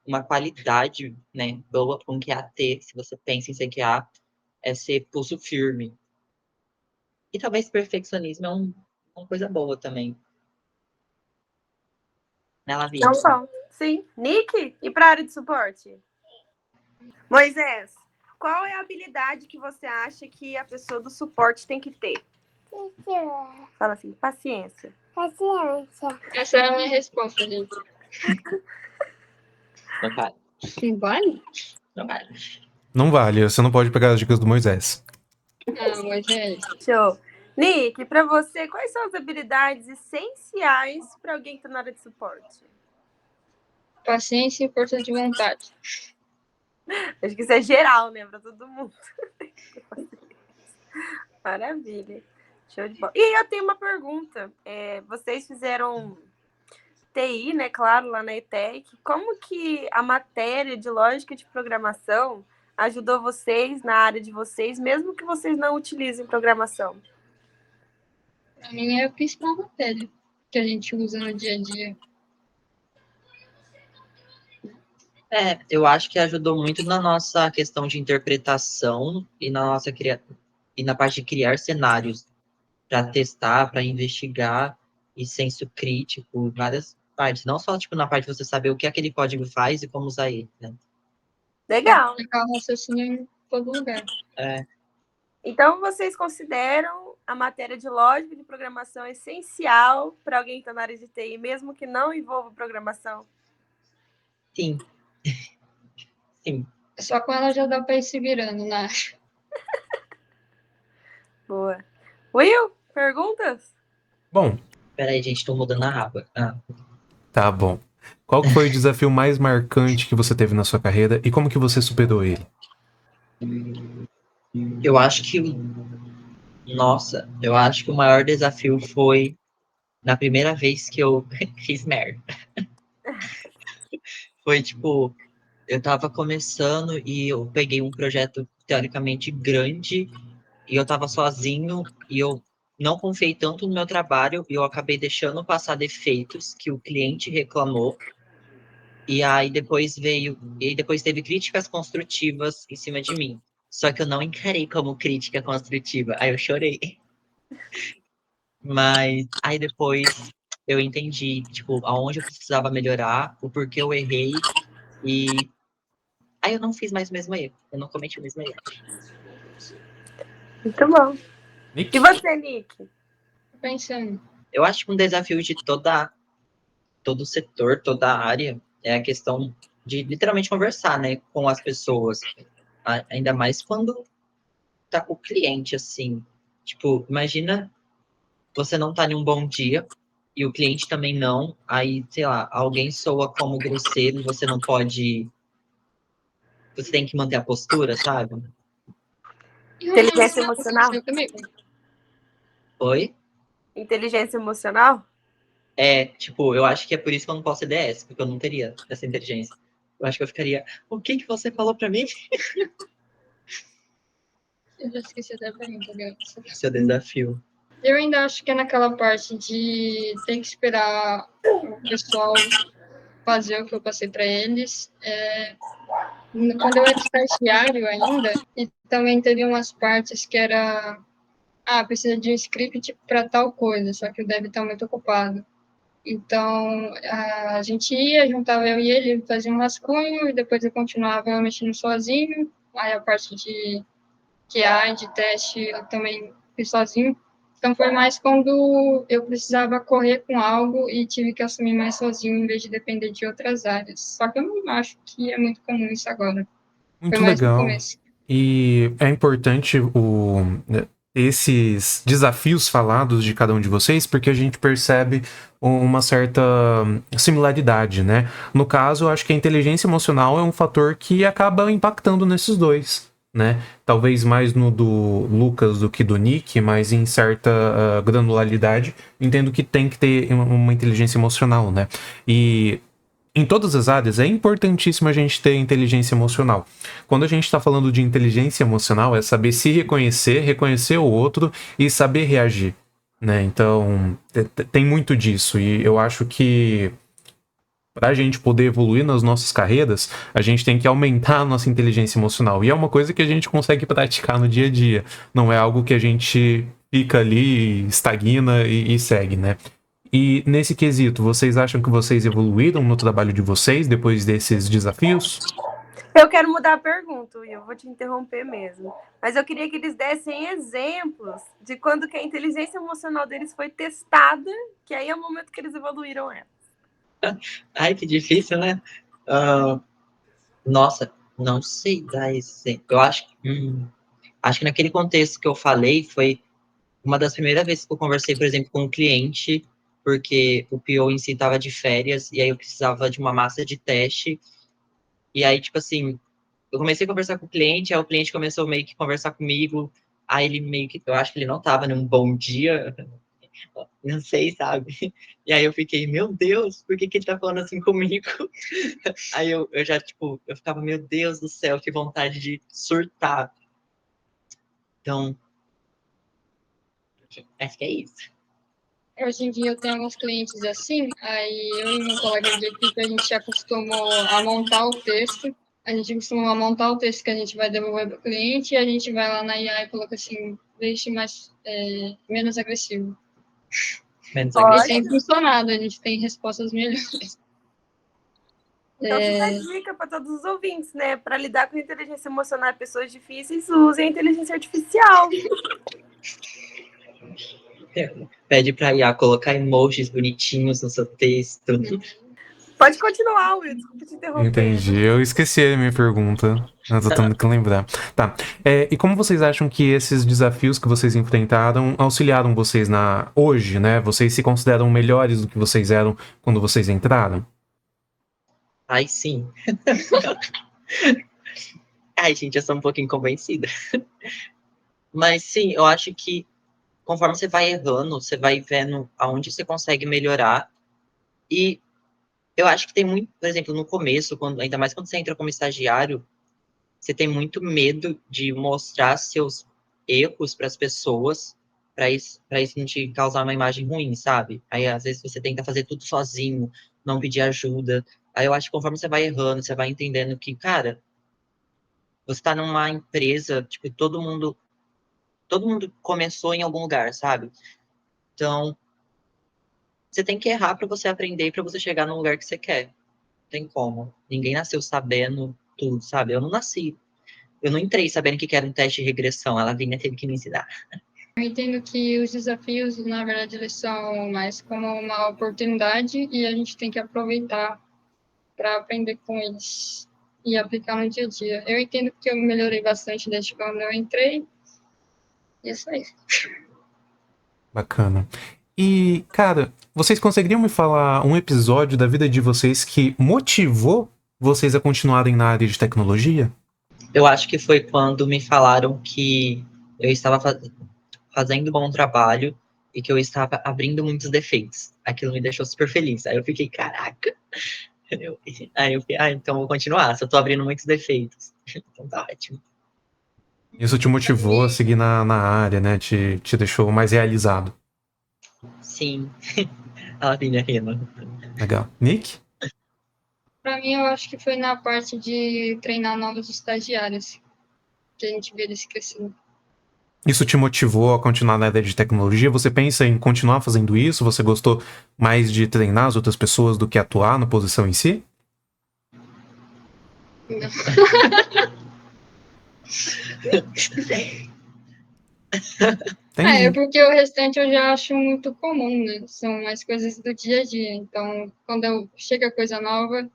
uma qualidade, né, boa para um QA ter, se você pensa em ser QA, é ser pulso firme. E talvez perfeccionismo é uma coisa boa também. Né, Lavínia? Não só. Sim. Nick, e para a área de suporte? Moisés, qual é a habilidade que você acha que a pessoa do suporte tem que ter? Fala assim, paciência. Paciência. Essa é a minha resposta, gente. Não vale. Não vale? Não vale. Não vale, você não pode pegar as dicas do Moisés. Não, mas é isso. Show. Nick, para você, quais são as habilidades essenciais para alguém que está na área de suporte? Paciência e força de vontade. Acho que isso é geral, né? Para todo mundo. Maravilha. Show de bola. E eu tenho uma pergunta. Vocês fizeram TI, né? Claro, lá na ETEC. Como que a matéria de lógica de programação ajudou vocês na área de vocês, mesmo que vocês não utilizem programação? Pra mim é a principal matéria que a gente usa no dia a dia. Eu acho que ajudou muito na nossa questão de interpretação e e na parte de criar cenários para testar, para investigar e senso crítico, várias partes. Não só tipo na parte de você saber o que aquele código faz e como usar ele, né? Legal. Aplicar o raciocínio em todo lugar. Então, vocês consideram a matéria de lógica de programação essencial para alguém que está na área de TI, mesmo que não envolva programação? Sim. Sim. Só com ela já dá para ir se virando, né? Boa. Will, perguntas? Bom, Peraí, gente, tô mudando a aba. tá bom. Qual que foi o desafio mais marcante que você teve na sua carreira e como que você superou ele? Eu acho que o maior desafio foi na primeira vez que eu fiz merda. Foi tipo, eu tava começando e eu peguei um projeto teoricamente grande e eu tava sozinho e eu não confiei tanto no meu trabalho e eu acabei deixando passar defeitos que o cliente reclamou. E aí depois teve críticas construtivas em cima de mim. Só que eu não encarei como crítica construtiva. Aí eu chorei. Mas aí depois eu entendi, tipo, aonde eu precisava melhorar, o porquê eu errei. E aí eu não fiz mais o mesmo erro. Eu não cometi o mesmo erro. Muito bom. Nick? E você, Nick? Tô pensando. Eu acho que um desafio de todo o setor, toda a área, é a questão de literalmente conversar, né, com as pessoas. Ainda mais quando tá com o cliente, assim. Tipo, imagina você não tá em um bom dia e o cliente também não. Aí, sei lá, alguém soa como grosseiro e você não pode. Você tem que manter a postura, sabe? Inteligência emocional? Oi? Inteligência emocional? Tipo, eu acho que é por isso que eu não posso ser DS, porque eu não teria essa inteligência. Eu acho que eu ficaria. O que que você falou pra mim? Eu já esqueci até a pergunta, Gabi. Seu desafio. Eu ainda acho que é naquela parte de ter que esperar o pessoal fazer o que eu passei para eles. Quando eu era estagiário ainda, e também teve umas partes que era precisa de um script para tal coisa, só que o dev está muito ocupado. Então, a gente ia, juntava eu e ele, fazia um rascunho, e depois eu continuava mexendo sozinho. Aí a parte de QA, de teste, eu também fiz sozinho. Então, foi mais quando eu precisava correr com algo e tive que assumir mais sozinho, em vez de depender de outras áreas. Só que eu não acho que é muito comum isso agora. Foi Muito mais no legal. começo. E é importante esses desafios falados de cada um de vocês, porque a gente percebe uma certa similaridade, né? No caso, eu acho que a inteligência emocional é um fator que acaba impactando nesses dois, né? Talvez mais no do Lucas do que do Nick, mas em certa granularidade, entendo que tem que ter uma inteligência emocional, né? E em todas as áreas é importantíssimo a gente ter inteligência emocional. Quando a gente está falando de inteligência emocional, é saber se reconhecer, reconhecer o outro e saber reagir, né? Então, tem muito disso. E eu acho que para a gente poder evoluir nas nossas carreiras, a gente tem que aumentar a nossa inteligência emocional. E é uma coisa que a gente consegue praticar no dia a dia. Não é algo que a gente fica ali, estagna e segue, né? E nesse quesito, vocês acham que vocês evoluíram no trabalho de vocês depois desses desafios? Eu quero mudar a pergunta, Will, eu vou te interromper mesmo. Mas eu queria que eles dessem exemplos de quando que a inteligência emocional deles foi testada, que aí é o momento que eles evoluíram ela. Ai, que difícil, né? Nossa, não sei dar exemplo. Eu acho que naquele contexto que eu falei foi uma das primeiras vezes que eu conversei, por exemplo, com um cliente, porque o PO em si estava de férias, e aí eu precisava de uma massa de teste. E aí, tipo assim, eu comecei a conversar com o cliente, aí o cliente começou meio que a conversar comigo, aí ele meio que, eu acho que ele não estava num bom dia, não sei, sabe? E aí eu fiquei, meu Deus, por que que ele tá falando assim comigo? Aí eu já, tipo, eu ficava, meu Deus do céu, que vontade de surtar. Então, acho que é isso. Hoje em dia eu tenho alguns clientes assim, aí eu e meu colega de equipe, a gente acostumou a montar o texto. A gente costuma montar o texto que a gente vai devolver para o cliente e a gente vai lá na IA e coloca assim, deixe mais, menos agressivo. Menos E agressivo. tem funcionado, a gente tem respostas melhores. Então fica a dica para todos os ouvintes, né? Para lidar com inteligência emocional de pessoas difíceis, usem a inteligência artificial. Pede pra IA colocar emojis bonitinhos no seu texto. Pode continuar, Will, desculpa te interromper. Entendi, eu esqueci a minha pergunta. Eu tô tendo que lembrar. Tá, e como vocês acham que esses desafios que vocês enfrentaram auxiliaram vocês hoje, né? Vocês se consideram melhores do que vocês eram quando vocês entraram? Ai, sim. Ai, gente, eu sou um pouquinho convencida. Mas sim, eu acho que conforme você vai errando, você vai vendo aonde você consegue melhorar. E eu acho que tem muito, por exemplo, no começo, ainda mais quando você entra como estagiário, você tem muito medo de mostrar seus erros para as pessoas, para isso não te causar uma imagem ruim, sabe? Aí às vezes você tenta fazer tudo sozinho, não pedir ajuda. Aí eu acho que conforme você vai errando, você vai entendendo que, cara, você está numa empresa, tipo, todo mundo começou em algum lugar, sabe? Então, você tem que errar para você aprender e para você chegar no lugar que você quer. Não tem como. Ninguém nasceu sabendo tudo, sabe? Eu não nasci. Eu não entrei sabendo que era um teste de regressão. Ela vinha teve que me ensinar. Eu entendo que os desafios, na verdade, eles são mais como uma oportunidade e a gente tem que aproveitar para aprender com eles e aplicar no dia a dia. Eu entendo que eu melhorei bastante desde quando eu entrei, Isso aí. Bacana. E, cara, vocês conseguiriam me falar um episódio da vida de vocês que motivou vocês a continuarem na área de tecnologia? Eu acho que foi quando me falaram que eu estava fazendo um bom trabalho e que eu estava abrindo muitos defeitos. Aquilo me deixou super feliz. Aí eu fiquei, caraca. Aí eu fiquei, então vou continuar. Se eu tô abrindo muitos defeitos. Então tá ótimo. Isso te motivou a seguir na área, né? Te deixou mais realizado. Sim. A minha rima. Legal. Nick? Para mim, eu acho que foi na parte de treinar novos estagiários, que a gente vê eles crescendo. Isso te motivou a continuar na área de tecnologia? Você pensa em continuar fazendo isso? Você gostou mais de treinar as outras pessoas do que atuar na posição em si? Não. É Entendi. porque o restante eu já acho muito comum, né? São mais coisas do dia a dia. Então, quando chega coisa nova,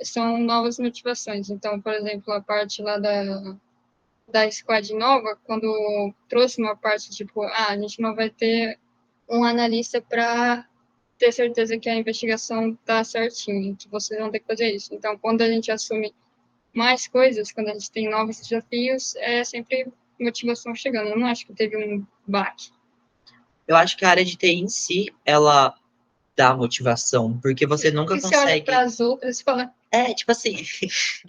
são novas motivações. Então, por exemplo, a parte lá da squad nova, quando trouxe uma parte tipo, a gente não vai ter um analista para ter certeza que a investigação está certinha, que vocês vão ter que fazer isso. Então, quando a gente assume mais coisas, quando a gente tem novos desafios, é sempre motivação chegando. Eu não acho que teve um baque. Eu acho que a área de TI em si, ela dá motivação, porque você nunca Você olha consegue. para as outras e fala, Tipo assim,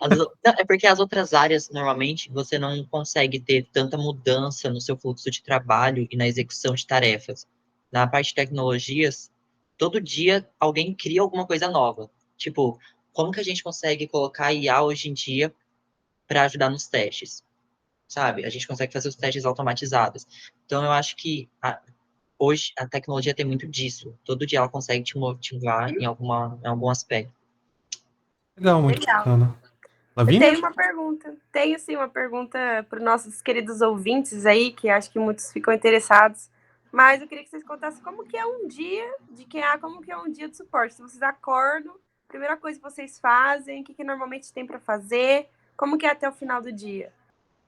não, é porque as outras áreas, normalmente, você não consegue ter tanta mudança no seu fluxo de trabalho e na execução de tarefas. Na parte de tecnologias, todo dia alguém cria alguma coisa nova. Tipo, como que a gente consegue colocar IA hoje em dia para ajudar nos testes? Sabe? A gente consegue fazer os testes automatizados. Então, eu acho que hoje a tecnologia tem muito disso. Todo dia ela consegue te motivar em algum aspecto. Legal, muito Legal. bacana. Eu Lavínia? tenho uma pergunta. Tenho sim uma pergunta para os nossos queridos ouvintes aí, que acho que muitos ficam interessados. Mas eu queria que vocês contassem como que é um dia de QA, como que é um dia de suporte. Se vocês acordam, primeira coisa que vocês fazem, o que normalmente tem para fazer, como que é até o final do dia?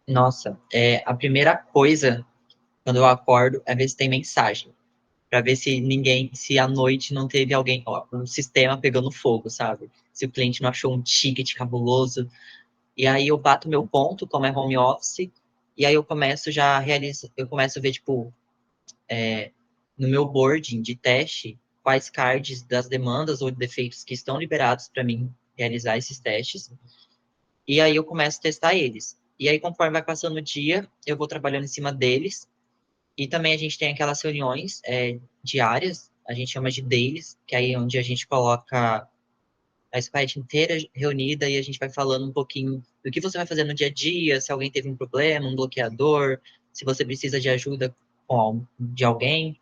Nossa, a primeira coisa quando eu acordo é ver se tem mensagem. Pra ver se à noite não teve alguém, ó, um sistema pegando fogo, sabe? Se o cliente não achou um ticket cabuloso. E aí eu bato meu ponto, como é home office, e aí eu começo eu começo a ver, tipo, no meu boarding de teste, quais cards das demandas ou defeitos que estão liberados para mim realizar esses testes. E aí eu começo a testar eles. E aí, conforme vai passando o dia, eu vou trabalhando em cima deles. E também a gente tem aquelas reuniões diárias, a gente chama de dailies, que aí é onde a gente coloca a squad inteira reunida e a gente vai falando um pouquinho do que você vai fazer no dia a dia, se alguém teve um problema, um bloqueador, se você precisa de ajuda de alguém.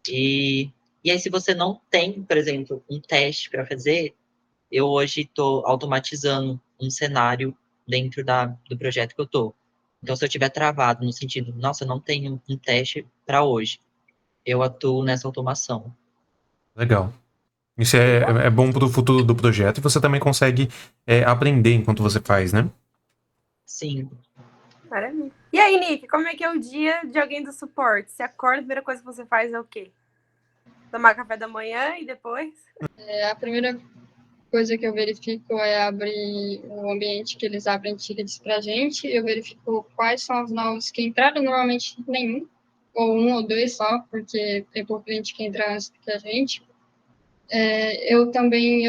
E aí, se você não tem, por exemplo, um teste para fazer, eu hoje estou automatizando um cenário dentro do projeto que eu estou. Então, se eu estiver travado no sentido, nossa, eu não tenho um teste para hoje, eu atuo nessa automação. Legal. Isso é bom pro futuro do projeto e você também consegue aprender enquanto você faz, né? Sim. Maravilha. E aí, Nick, como é que é o dia de alguém do suporte? Você acorda, a primeira coisa que você faz é o quê? Tomar café da manhã e depois? a primeira coisa que eu verifico é abrir o ambiente que eles abrem tickets para a gente. Eu verifico quais são os novos que entraram, normalmente nenhum, ou um ou dois só, porque tem pouco cliente que entra antes que a gente. Eu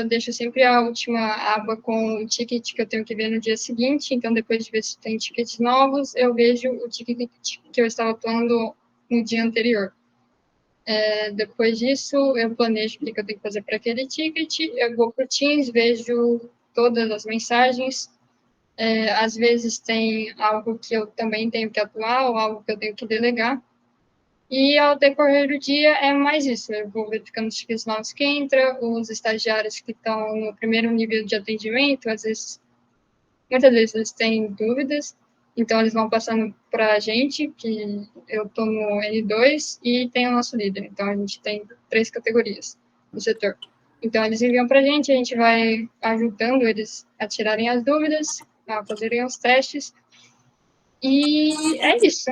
deixo sempre a última aba com o ticket que eu tenho que ver no dia seguinte, então depois de ver se tem tickets novos, eu vejo o ticket que eu estava atuando no dia anterior. Depois disso, eu planejo o que eu tenho que fazer para aquele ticket, eu vou para o Teams, vejo todas as mensagens, às vezes tem algo que eu também tenho que atuar ou algo que eu tenho que delegar, e ao decorrer do dia é mais isso, eu vou verificando os tickets novos que entram, os estagiários que estão no primeiro nível de atendimento, muitas vezes eles têm dúvidas, então eles vão passando para a gente, que eu estou no N2 e tem o nosso líder, então a gente tem 3 categorias no setor. Então eles enviam para a gente vai ajudando eles a tirarem as dúvidas, a fazerem os testes, e é isso.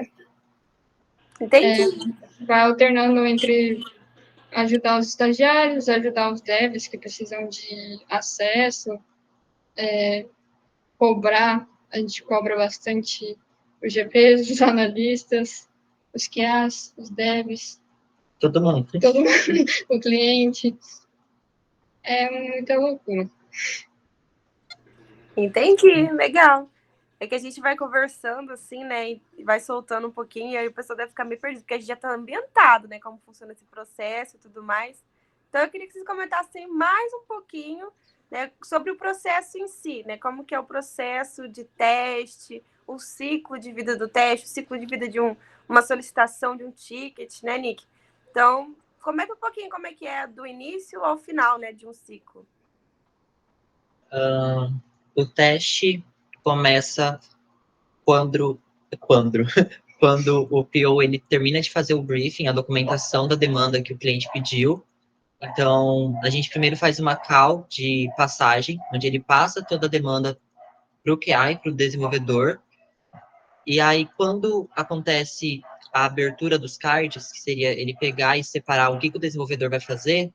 Entendi. Vai alternando entre ajudar os estagiários, ajudar os devs que precisam de acesso, cobrar, a gente cobra bastante os GPs, os analistas, os QAs, os devs, Todo mundo. todo mundo, o cliente. É muita loucura. Entendi, legal. É que a gente vai conversando assim, né, e vai soltando um pouquinho, e aí o pessoal deve ficar meio perdido, porque a gente já tá ambientado, né, como funciona esse processo e tudo mais. Então eu queria que vocês comentassem mais um pouquinho, né, sobre o processo em si, né, como que é o processo de teste, o ciclo de vida do teste, o ciclo de vida de uma solicitação de um ticket, né, Nick? Então, comenta um pouquinho como é que é do início ao final, né, de um ciclo. O teste começa quando o PO ele termina de fazer o briefing, a documentação da demanda que o cliente pediu. Então, a gente primeiro faz uma call de passagem, onde ele passa toda a demanda para o QA e para o desenvolvedor. E aí, quando acontece a abertura dos cards, que seria ele pegar e separar o que o desenvolvedor vai fazer,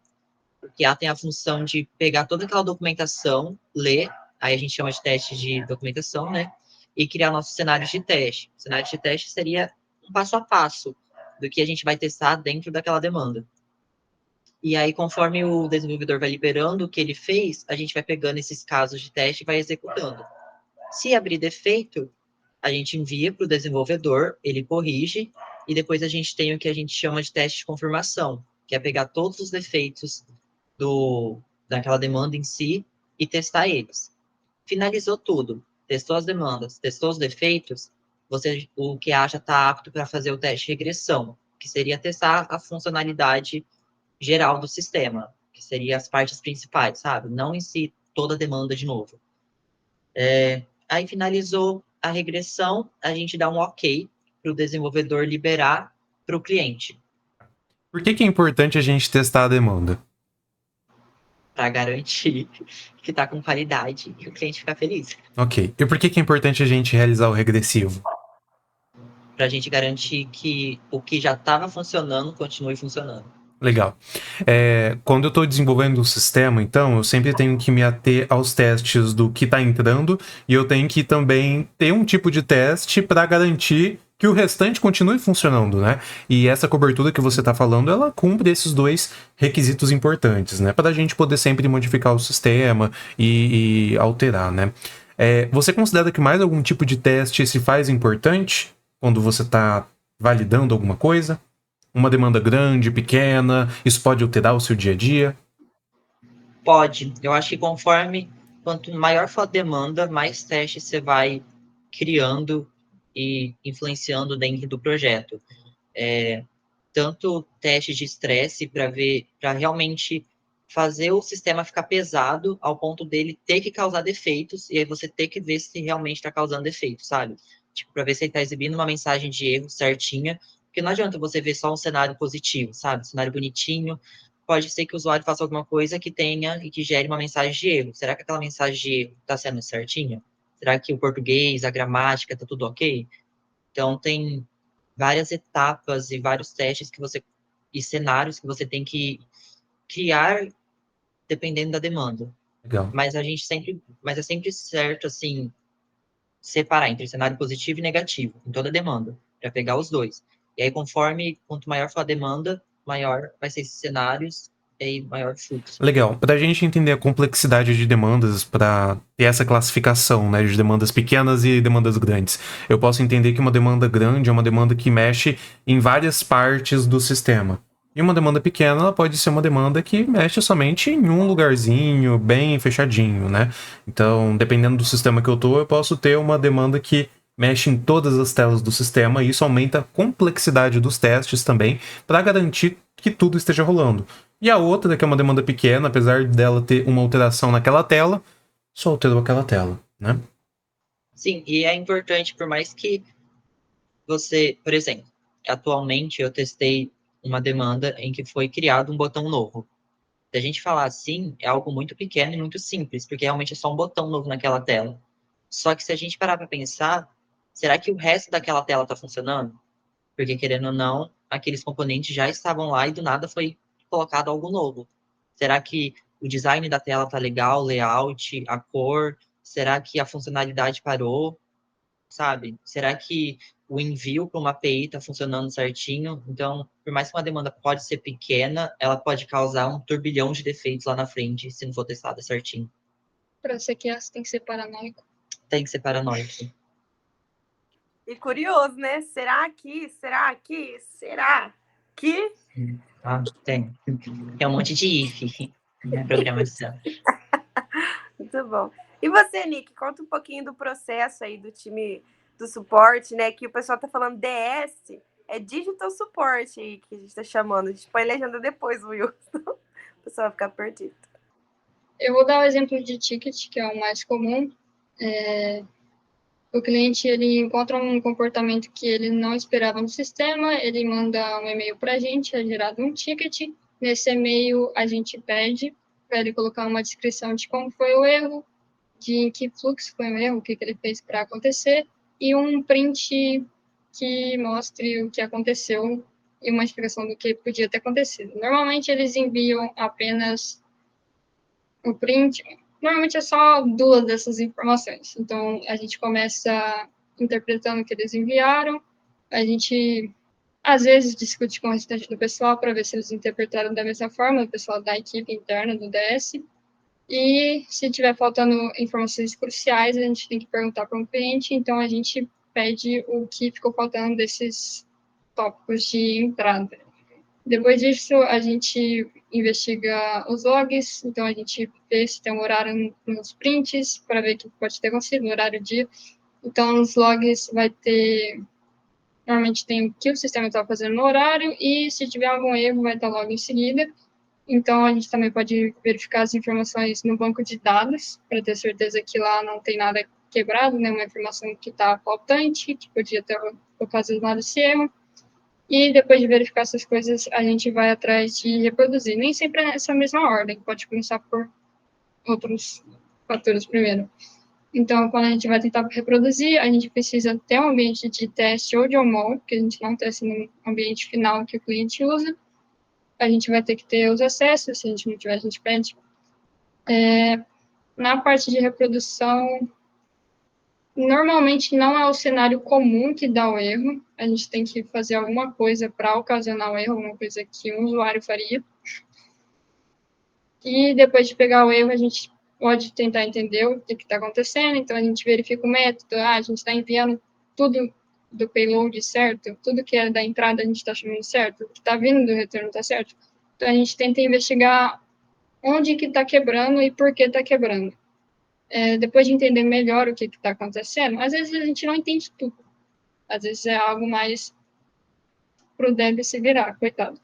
o QA tem a função de pegar toda aquela documentação, ler, aí a gente chama de teste de documentação, né? E criar nossos cenários de teste. O cenário de teste seria um passo a passo do que a gente vai testar dentro daquela demanda. E aí, conforme o desenvolvedor vai liberando o que ele fez, a gente vai pegando esses casos de teste e vai executando. Se abrir defeito, a gente envia para o desenvolvedor, ele corrige, e depois a gente tem o que a gente chama de teste de confirmação, que é pegar todos os defeitos daquela demanda em si e testar eles. Finalizou tudo, testou as demandas, testou os defeitos, o QA já está apto para fazer o teste de regressão, que seria testar a funcionalidade geral do sistema, que seria as partes principais, sabe? Não em si toda a demanda de novo. Aí finalizou a regressão, a gente dá um ok para o desenvolvedor liberar para o cliente. Por que é importante a gente testar a demanda? Para garantir que está com qualidade e o cliente ficar feliz. Ok. E por que é importante a gente realizar o regressivo? Para a gente garantir que o que já estava funcionando continue funcionando. Legal. Quando eu estou desenvolvendo um sistema, então, eu sempre tenho que me ater aos testes do que está entrando e eu tenho que também ter um tipo de teste para garantir que o restante continue funcionando, né? E essa cobertura que você está falando, ela cumpre esses dois requisitos importantes, né? Para a gente poder sempre modificar o sistema e alterar, né? Você considera que mais algum tipo de teste se faz importante quando você está validando alguma coisa? Uma demanda grande, pequena, isso pode alterar o seu dia a dia? Pode. Eu acho que quanto maior for a demanda, mais testes você vai criando e influenciando dentro do projeto. Tanto testes de estresse para realmente fazer o sistema ficar pesado ao ponto dele ter que causar defeitos e aí você ter que ver se realmente está causando defeitos, sabe? Tipo, para ver se ele está exibindo uma mensagem de erro certinha, porque não adianta você ver só um cenário positivo, sabe? Um cenário bonitinho. Pode ser que o usuário faça alguma coisa que tenha e que gere uma mensagem de erro. Será que aquela mensagem de erro está sendo certinha? Será que o português, a gramática, está tudo ok? Então, tem várias etapas e vários testes e cenários que você tem que criar dependendo da demanda. Legal. Mas é sempre certo, assim, separar entre cenário positivo e negativo, em toda demanda, para pegar os dois. E aí, quanto maior for a demanda, maior vai ser esses cenários e aí maior fluxo. Legal. Para a gente entender a complexidade de demandas, para ter essa classificação, né, de demandas pequenas e demandas grandes, eu posso entender que uma demanda grande é uma demanda que mexe em várias partes do sistema. E uma demanda pequena, ela pode ser uma demanda que mexe somente em um lugarzinho, bem fechadinho, né? Então, dependendo do sistema que eu posso ter uma demanda que mexe em todas as telas do sistema, e isso aumenta a complexidade dos testes também, para garantir que tudo esteja rolando. E a outra, que é uma demanda pequena, apesar dela ter uma alteração naquela tela, só alterou aquela tela, né? Sim, e é importante, por mais que você, por exemplo, atualmente eu testei uma demanda em que foi criado um botão novo. Se a gente falar assim, é algo muito pequeno e muito simples, porque realmente é só um botão novo naquela tela. Só que se a gente parar para pensar, será que o resto daquela tela está funcionando? Porque, querendo ou não, aqueles componentes já estavam lá e do nada foi colocado algo novo. Será que o design da tela tá legal, o layout, a cor? Será que a funcionalidade parou? Sabe? Será que o envio para uma API está funcionando certinho? Então, por mais que uma demanda pode ser pequena, ela pode causar um turbilhão de defeitos lá na frente, se não for testada certinho. Para ser que tem que ser paranoico. Tem que ser paranoico. E curioso, né? Será que? Ah, tem. Tem um monte de if na programação. Muito bom. E você, Nick, conta um pouquinho do processo aí do time do suporte, né? Que o pessoal tá falando DS, é Digital Support aí que a gente tá chamando. A gente põe legenda depois, Will. O pessoal vai ficar perdido. Eu vou dar o exemplo de ticket, que é o mais comum. O cliente ele encontra um comportamento que ele não esperava no sistema, ele manda um e-mail para a gente, é gerado um ticket. Nesse e-mail, a gente pede para ele colocar uma descrição de como foi o erro, de em que fluxo foi o erro, o que ele fez para acontecer, e um print que mostre o que aconteceu e uma explicação do que podia ter acontecido. Normalmente, eles enviam apenas o print. Normalmente é só 2 dessas informações. Então, a gente começa interpretando o que eles enviaram, a gente, às vezes, discute com o restante do pessoal para ver se eles interpretaram da mesma forma, o pessoal da equipe interna do DS, e se tiver faltando informações cruciais, a gente tem que perguntar para um cliente, então a gente pede o que ficou faltando desses tópicos de entrada. Depois disso, a gente investiga os logs, então a gente vê se tem um horário nos prints, para ver o que pode ter acontecido no horário do dia. Então, nos logs vai ter, normalmente tem o que o sistema está fazendo no horário, e se tiver algum erro, vai estar logo em seguida. Então, a gente também pode verificar as informações no banco de dados, para ter certeza que lá não tem nada quebrado, né, uma informação que está faltante, que podia ter ocasionado esse erro. E depois de verificar essas coisas, a gente vai atrás de reproduzir. Nem sempre é nessa mesma ordem, pode começar por outros fatores primeiro. Então, quando a gente vai tentar reproduzir, a gente precisa ter um ambiente de teste ou de OMO, que a gente não testa no ambiente final que o cliente usa. A gente vai ter que ter os acessos, se a gente não tiver, a gente pede. Na parte de reprodução, normalmente não é o cenário comum que dá o erro, a gente tem que fazer alguma coisa para ocasionar o erro, alguma coisa que um usuário faria. E depois de pegar o erro, a gente pode tentar entender o que está acontecendo, então a gente verifica o método, a gente está enviando tudo do payload certo, tudo que é da entrada a gente está chamando certo, o que está vindo do retorno está certo. Então a gente tenta investigar onde que está quebrando e por que está quebrando. Depois de entender melhor o que está acontecendo, às vezes a gente não entende tudo. Às vezes é algo mais pro dev se virar, coitado.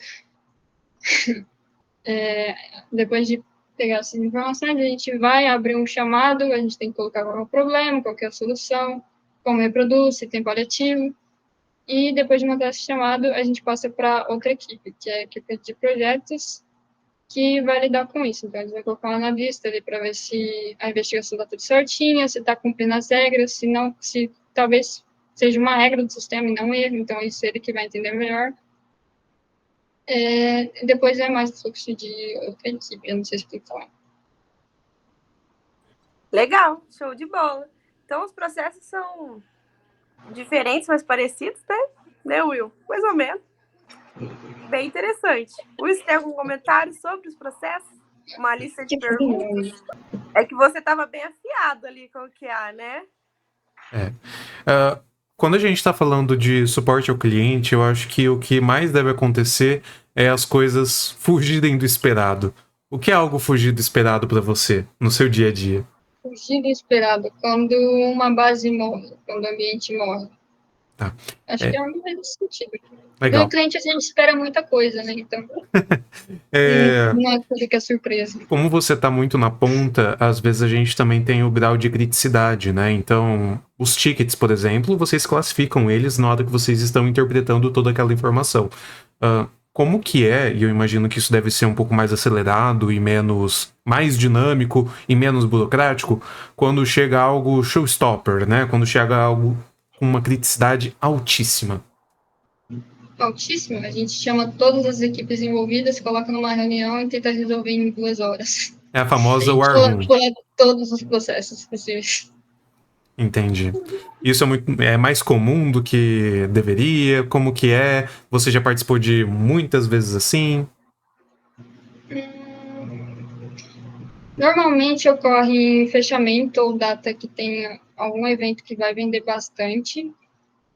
Depois de pegar essas informações, a gente vai abrir um chamado, a gente tem que colocar qual é o problema, qual é a solução, como reproduz, se tem paliativo. E depois de mandar esse chamado, a gente passa para outra equipe, que é a equipe de projetos, que vai lidar com isso. Então, eles vão colocar lá na vista ali para ver se a investigação está tudo certinha, se está cumprindo as regras, se não, se talvez seja uma regra do sistema e não um erro. Então, isso é ele que vai entender melhor. Depois é mais fluxo de outra equipe, eu não sei explicar. Legal, show de bola. Então, os processos são diferentes, mas parecidos, né, Will? Mais ou menos. Bem interessante. Will, você tem algum comentário sobre os processos? Uma lista de perguntas? É que você estava bem afiado ali com o QA, né? Quando a gente está falando de suporte ao cliente, eu acho que o que mais deve acontecer é as coisas fugirem do esperado. O que é algo fugir do esperado para você, no seu dia a dia? Fugir do esperado, quando uma base morre, quando o ambiente morre. Tá. Acho que é um nesse sentido. Legal. Do cliente a gente espera muita coisa, né? Então, não é coisa que é surpresa. Como você está muito na ponta, às vezes a gente também tem o grau de criticidade, né? Então, os tickets, por exemplo, vocês classificam eles na hora que vocês estão interpretando toda aquela informação. Como que é, e eu imagino que isso deve ser um pouco mais acelerado e mais dinâmico e menos burocrático, quando chega algo showstopper, né? Quando chega algo com uma criticidade altíssima. altíssimo. A gente chama todas as equipes envolvidas, coloca numa reunião e tenta resolver em 2 horas. É a famosa War Room. Pula todos os processos possíveis. Entendi. Isso é mais comum do que deveria? Como que é? Você já participou de muitas vezes assim? Normalmente ocorre fechamento ou data que tenha algum evento que vai vender bastante.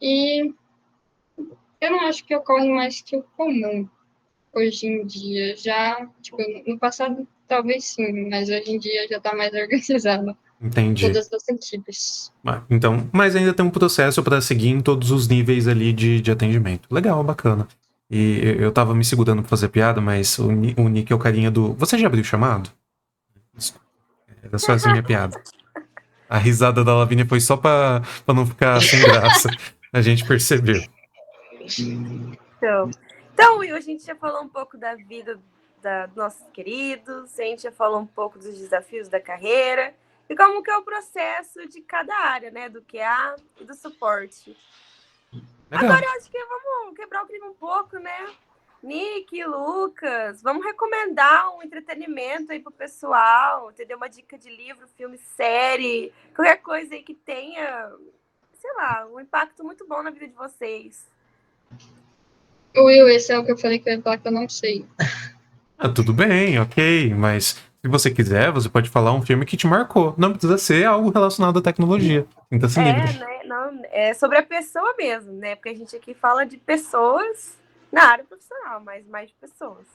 E eu não acho que ocorre mais que o comum hoje em dia. Já, tipo, no passado talvez sim, mas hoje em dia já está mais organizado. Entendi. Todas as equipes. Então, mas ainda tem um processo para seguir em todos os níveis ali de atendimento. Legal, bacana. E eu tava me segurando pra fazer piada, mas o Nick é o carinha do... Você já abriu o chamado? Era só essa minha piada. A risada da Lavínia foi só pra não ficar sem graça. A gente percebeu. Então, Will, a gente já falou um pouco da vida dos nossos queridos, a gente já falou um pouco dos desafios da carreira e como que é o processo de cada área, né? Do QA e do suporte. Legal. Agora eu acho que vamos quebrar o clima um pouco, né? Nick, Lucas, vamos recomendar um entretenimento aí pro pessoal, entendeu? Uma dica de livro, filme, série, qualquer coisa aí que tenha, sei lá, um impacto muito bom na vida de vocês. Will, esse é o que eu falei que eu ia falar que eu não sei. Tudo bem, ok, mas se você quiser, você pode falar um filme que te marcou. Não precisa ser algo relacionado à tecnologia. Sinta-se livre. Né? Não, é sobre a pessoa mesmo, né? Porque a gente aqui fala de pessoas na área profissional, mas mais de pessoas.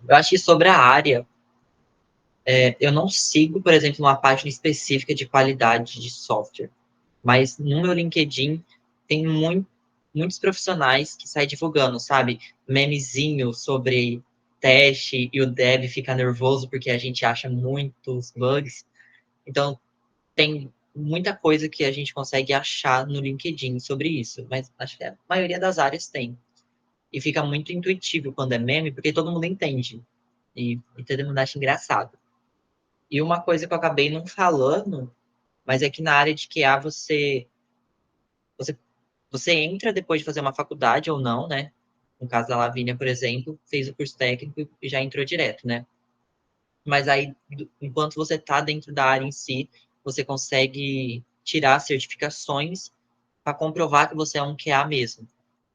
Eu acho que sobre a área, eu não sigo, por exemplo, uma página específica de qualidade de software, mas no meu LinkedIn tem muitos profissionais que saem divulgando, sabe? Memezinho sobre teste e o dev fica nervoso porque a gente acha muitos bugs. Então, tem muita coisa que a gente consegue achar no LinkedIn sobre isso, mas acho que a maioria das áreas tem. E fica muito intuitivo quando é meme, porque todo mundo entende. E todo mundo acha engraçado. E uma coisa que eu acabei não falando, mas é que na área de QA você entra depois de fazer uma faculdade ou não, né? No caso da Lavínia, por exemplo, fez o curso técnico e já entrou direto, né? Mas aí, enquanto você está dentro da área em si, você consegue tirar certificações para comprovar que você é um QA mesmo.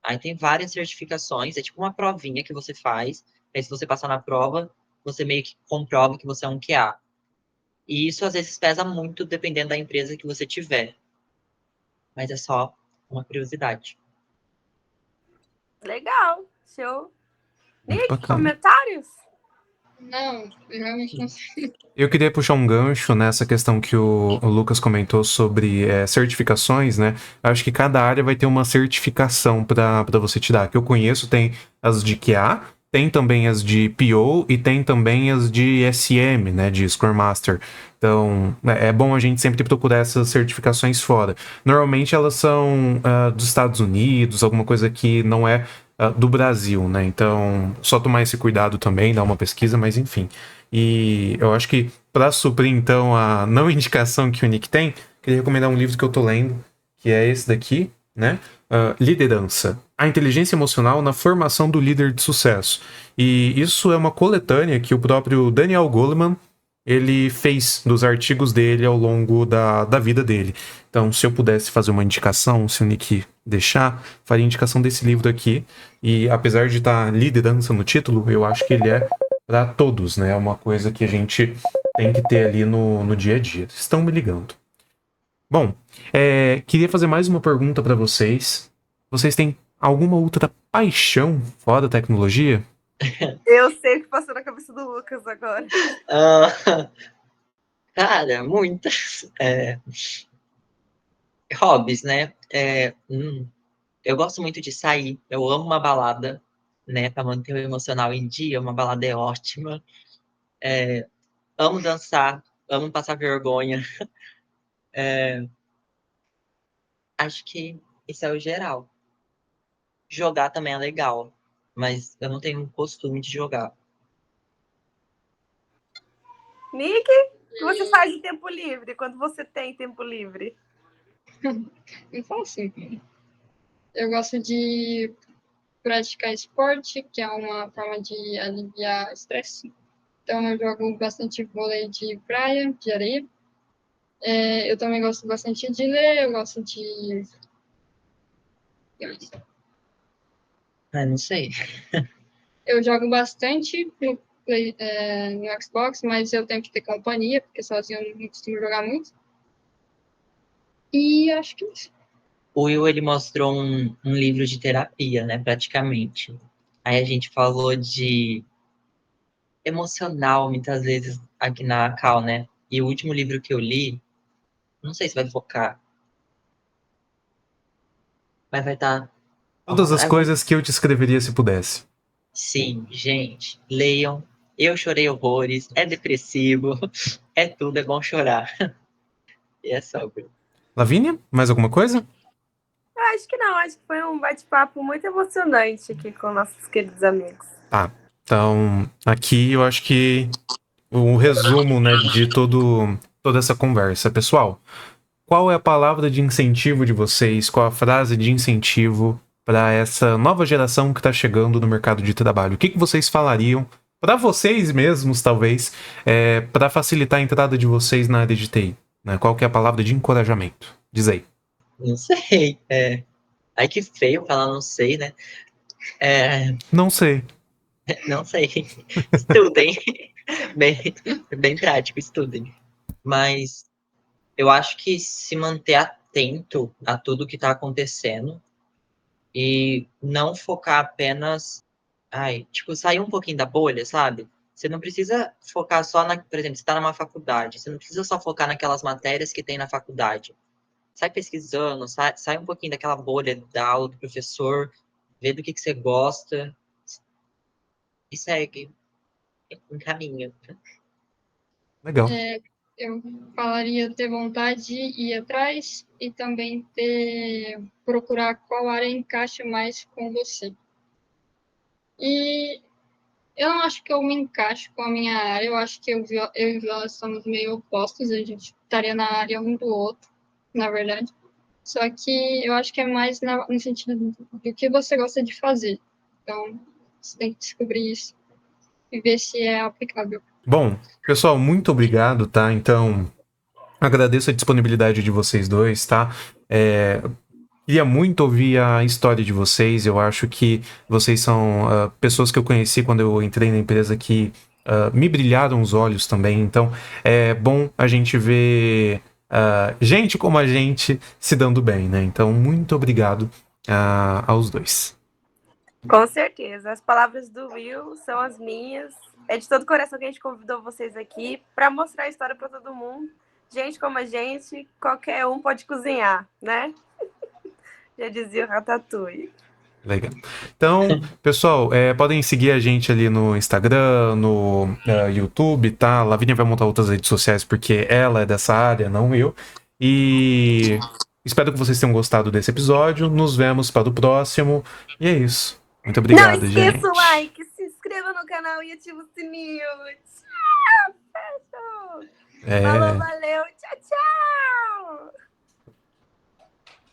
Aí tem várias certificações, é tipo uma provinha que você faz, aí se você passar na prova, você meio que comprova que você é um QA. E isso às vezes pesa muito dependendo da empresa que você tiver. Mas é só uma curiosidade. Legal, show. Muito Nick, bacana. comentários? Não, eu realmente não sei. Eu queria puxar um gancho nessa questão que o Lucas comentou sobre certificações, né? Acho que cada área vai ter uma certificação para você tirar. Que eu conheço, tem as de QA, tem também as de PO e tem também as de SM, né? De Scrum Master. Então, é bom a gente sempre procurar essas certificações fora. Normalmente elas são dos Estados Unidos, alguma coisa que não é do Brasil, né? Então, só tomar esse cuidado também, dar uma pesquisa, mas enfim. E eu acho que para suprir então a não indicação que o Nick tem, queria recomendar um livro que eu tô lendo, que é esse daqui, né? Liderança. A inteligência emocional na formação do líder de sucesso. E isso é uma coletânea que o próprio Daniel Goleman ele fez dos artigos dele ao longo da vida dele. Então, se eu pudesse fazer uma indicação, se o Nick deixar, faria indicação desse livro aqui. E apesar de estar liderança no título, eu acho que ele é para todos, né? É uma coisa que a gente tem que ter ali no dia a dia. Estão me ligando. Bom, queria fazer mais uma pergunta para vocês. Vocês têm alguma outra paixão fora da tecnologia? Eu sei o que passou na cabeça do Lucas agora. Cara, muitas. Hobbies, né? Eu gosto muito de sair. Eu amo uma balada, né? Para manter o emocional em dia. Uma balada é ótima. Amo dançar. Amo passar vergonha. Acho que isso é o geral. Jogar também é legal. Mas eu não tenho costume de jogar. Nick, o que você faz de tempo livre? Quando você tem tempo livre? Não falo assim. Eu gosto de praticar esporte, que é uma forma de aliviar estresse. Então, eu jogo bastante vôlei de praia, de areia. Eu também gosto bastante de ler, eu gosto de... Não sei. Eu jogo bastante no Xbox, mas eu tenho que ter companhia, porque sozinho eu não costumo jogar muito. E acho que é isso. O Will, ele mostrou um livro de terapia, né, praticamente. Aí a gente falou de emocional, muitas vezes, aqui na Cal, né? E o último livro que eu li, não sei se vai focar, mas vai estar... Todas as coisas que eu te escreveria se pudesse. Sim, gente, leiam. Eu chorei horrores, é depressivo, é tudo, é bom chorar. E é sobre. Lavínia, mais alguma coisa? Eu acho que não, acho que foi um bate-papo muito emocionante aqui com nossos queridos amigos. Tá. Então, aqui eu acho que o resumo, né, de toda essa conversa. Pessoal, qual é a palavra de incentivo de vocês? Qual a frase de incentivo para essa nova geração que está chegando no mercado de trabalho? O que vocês falariam para vocês mesmos, talvez, para facilitar a entrada de vocês na área de TI? Né? Qual que é a palavra de encorajamento? Diz aí. Não sei. Ai, que feio falar não sei, né? Não sei. Não sei. Estudem. Bem, bem prático, estudem. Mas eu acho que se manter atento a tudo que está acontecendo e não focar apenas. Ai, tipo, sair um pouquinho da bolha, sabe? Você não precisa focar só na. Por exemplo, você está numa faculdade, você não precisa só focar naquelas matérias que tem na faculdade. Sai pesquisando, sai um pouquinho daquela bolha da aula do professor, vê do que você gosta e segue um caminho. Legal. Eu falaria ter vontade de ir atrás e também procurar qual área encaixa mais com você. E eu não acho que eu me encaixo com a minha área, eu acho que eu e o Viola somos meio opostos, a gente estaria na área um do outro, na verdade. Só que eu acho que é mais no sentido do que você gosta de fazer. Então, você tem que descobrir isso e ver se é aplicável. Bom, pessoal, muito obrigado, tá? Então, agradeço a disponibilidade de vocês dois, tá? Queria muito ouvir a história de vocês. Eu acho que vocês são pessoas que eu conheci quando eu entrei na empresa que me brilharam os olhos também. Então, é bom a gente ver gente como a gente se dando bem, né? Então, muito obrigado aos dois. Com certeza. As palavras do Will são as minhas. É de todo coração que a gente convidou vocês aqui para mostrar a história para todo mundo. Gente como a gente, qualquer um pode cozinhar, né? Já dizia o Ratatouille. Legal. Então, pessoal, podem seguir a gente ali no Instagram, no YouTube, tá? A Lavínia vai montar outras redes sociais porque ela é dessa área, não eu. E espero que vocês tenham gostado desse episódio. Nos vemos para o próximo. E é isso. Muito obrigado, gente. Não esqueça o like, se inscreva no canal e ative o sininho. Tchau, fechou. Falou, valeu, tchau, tchau.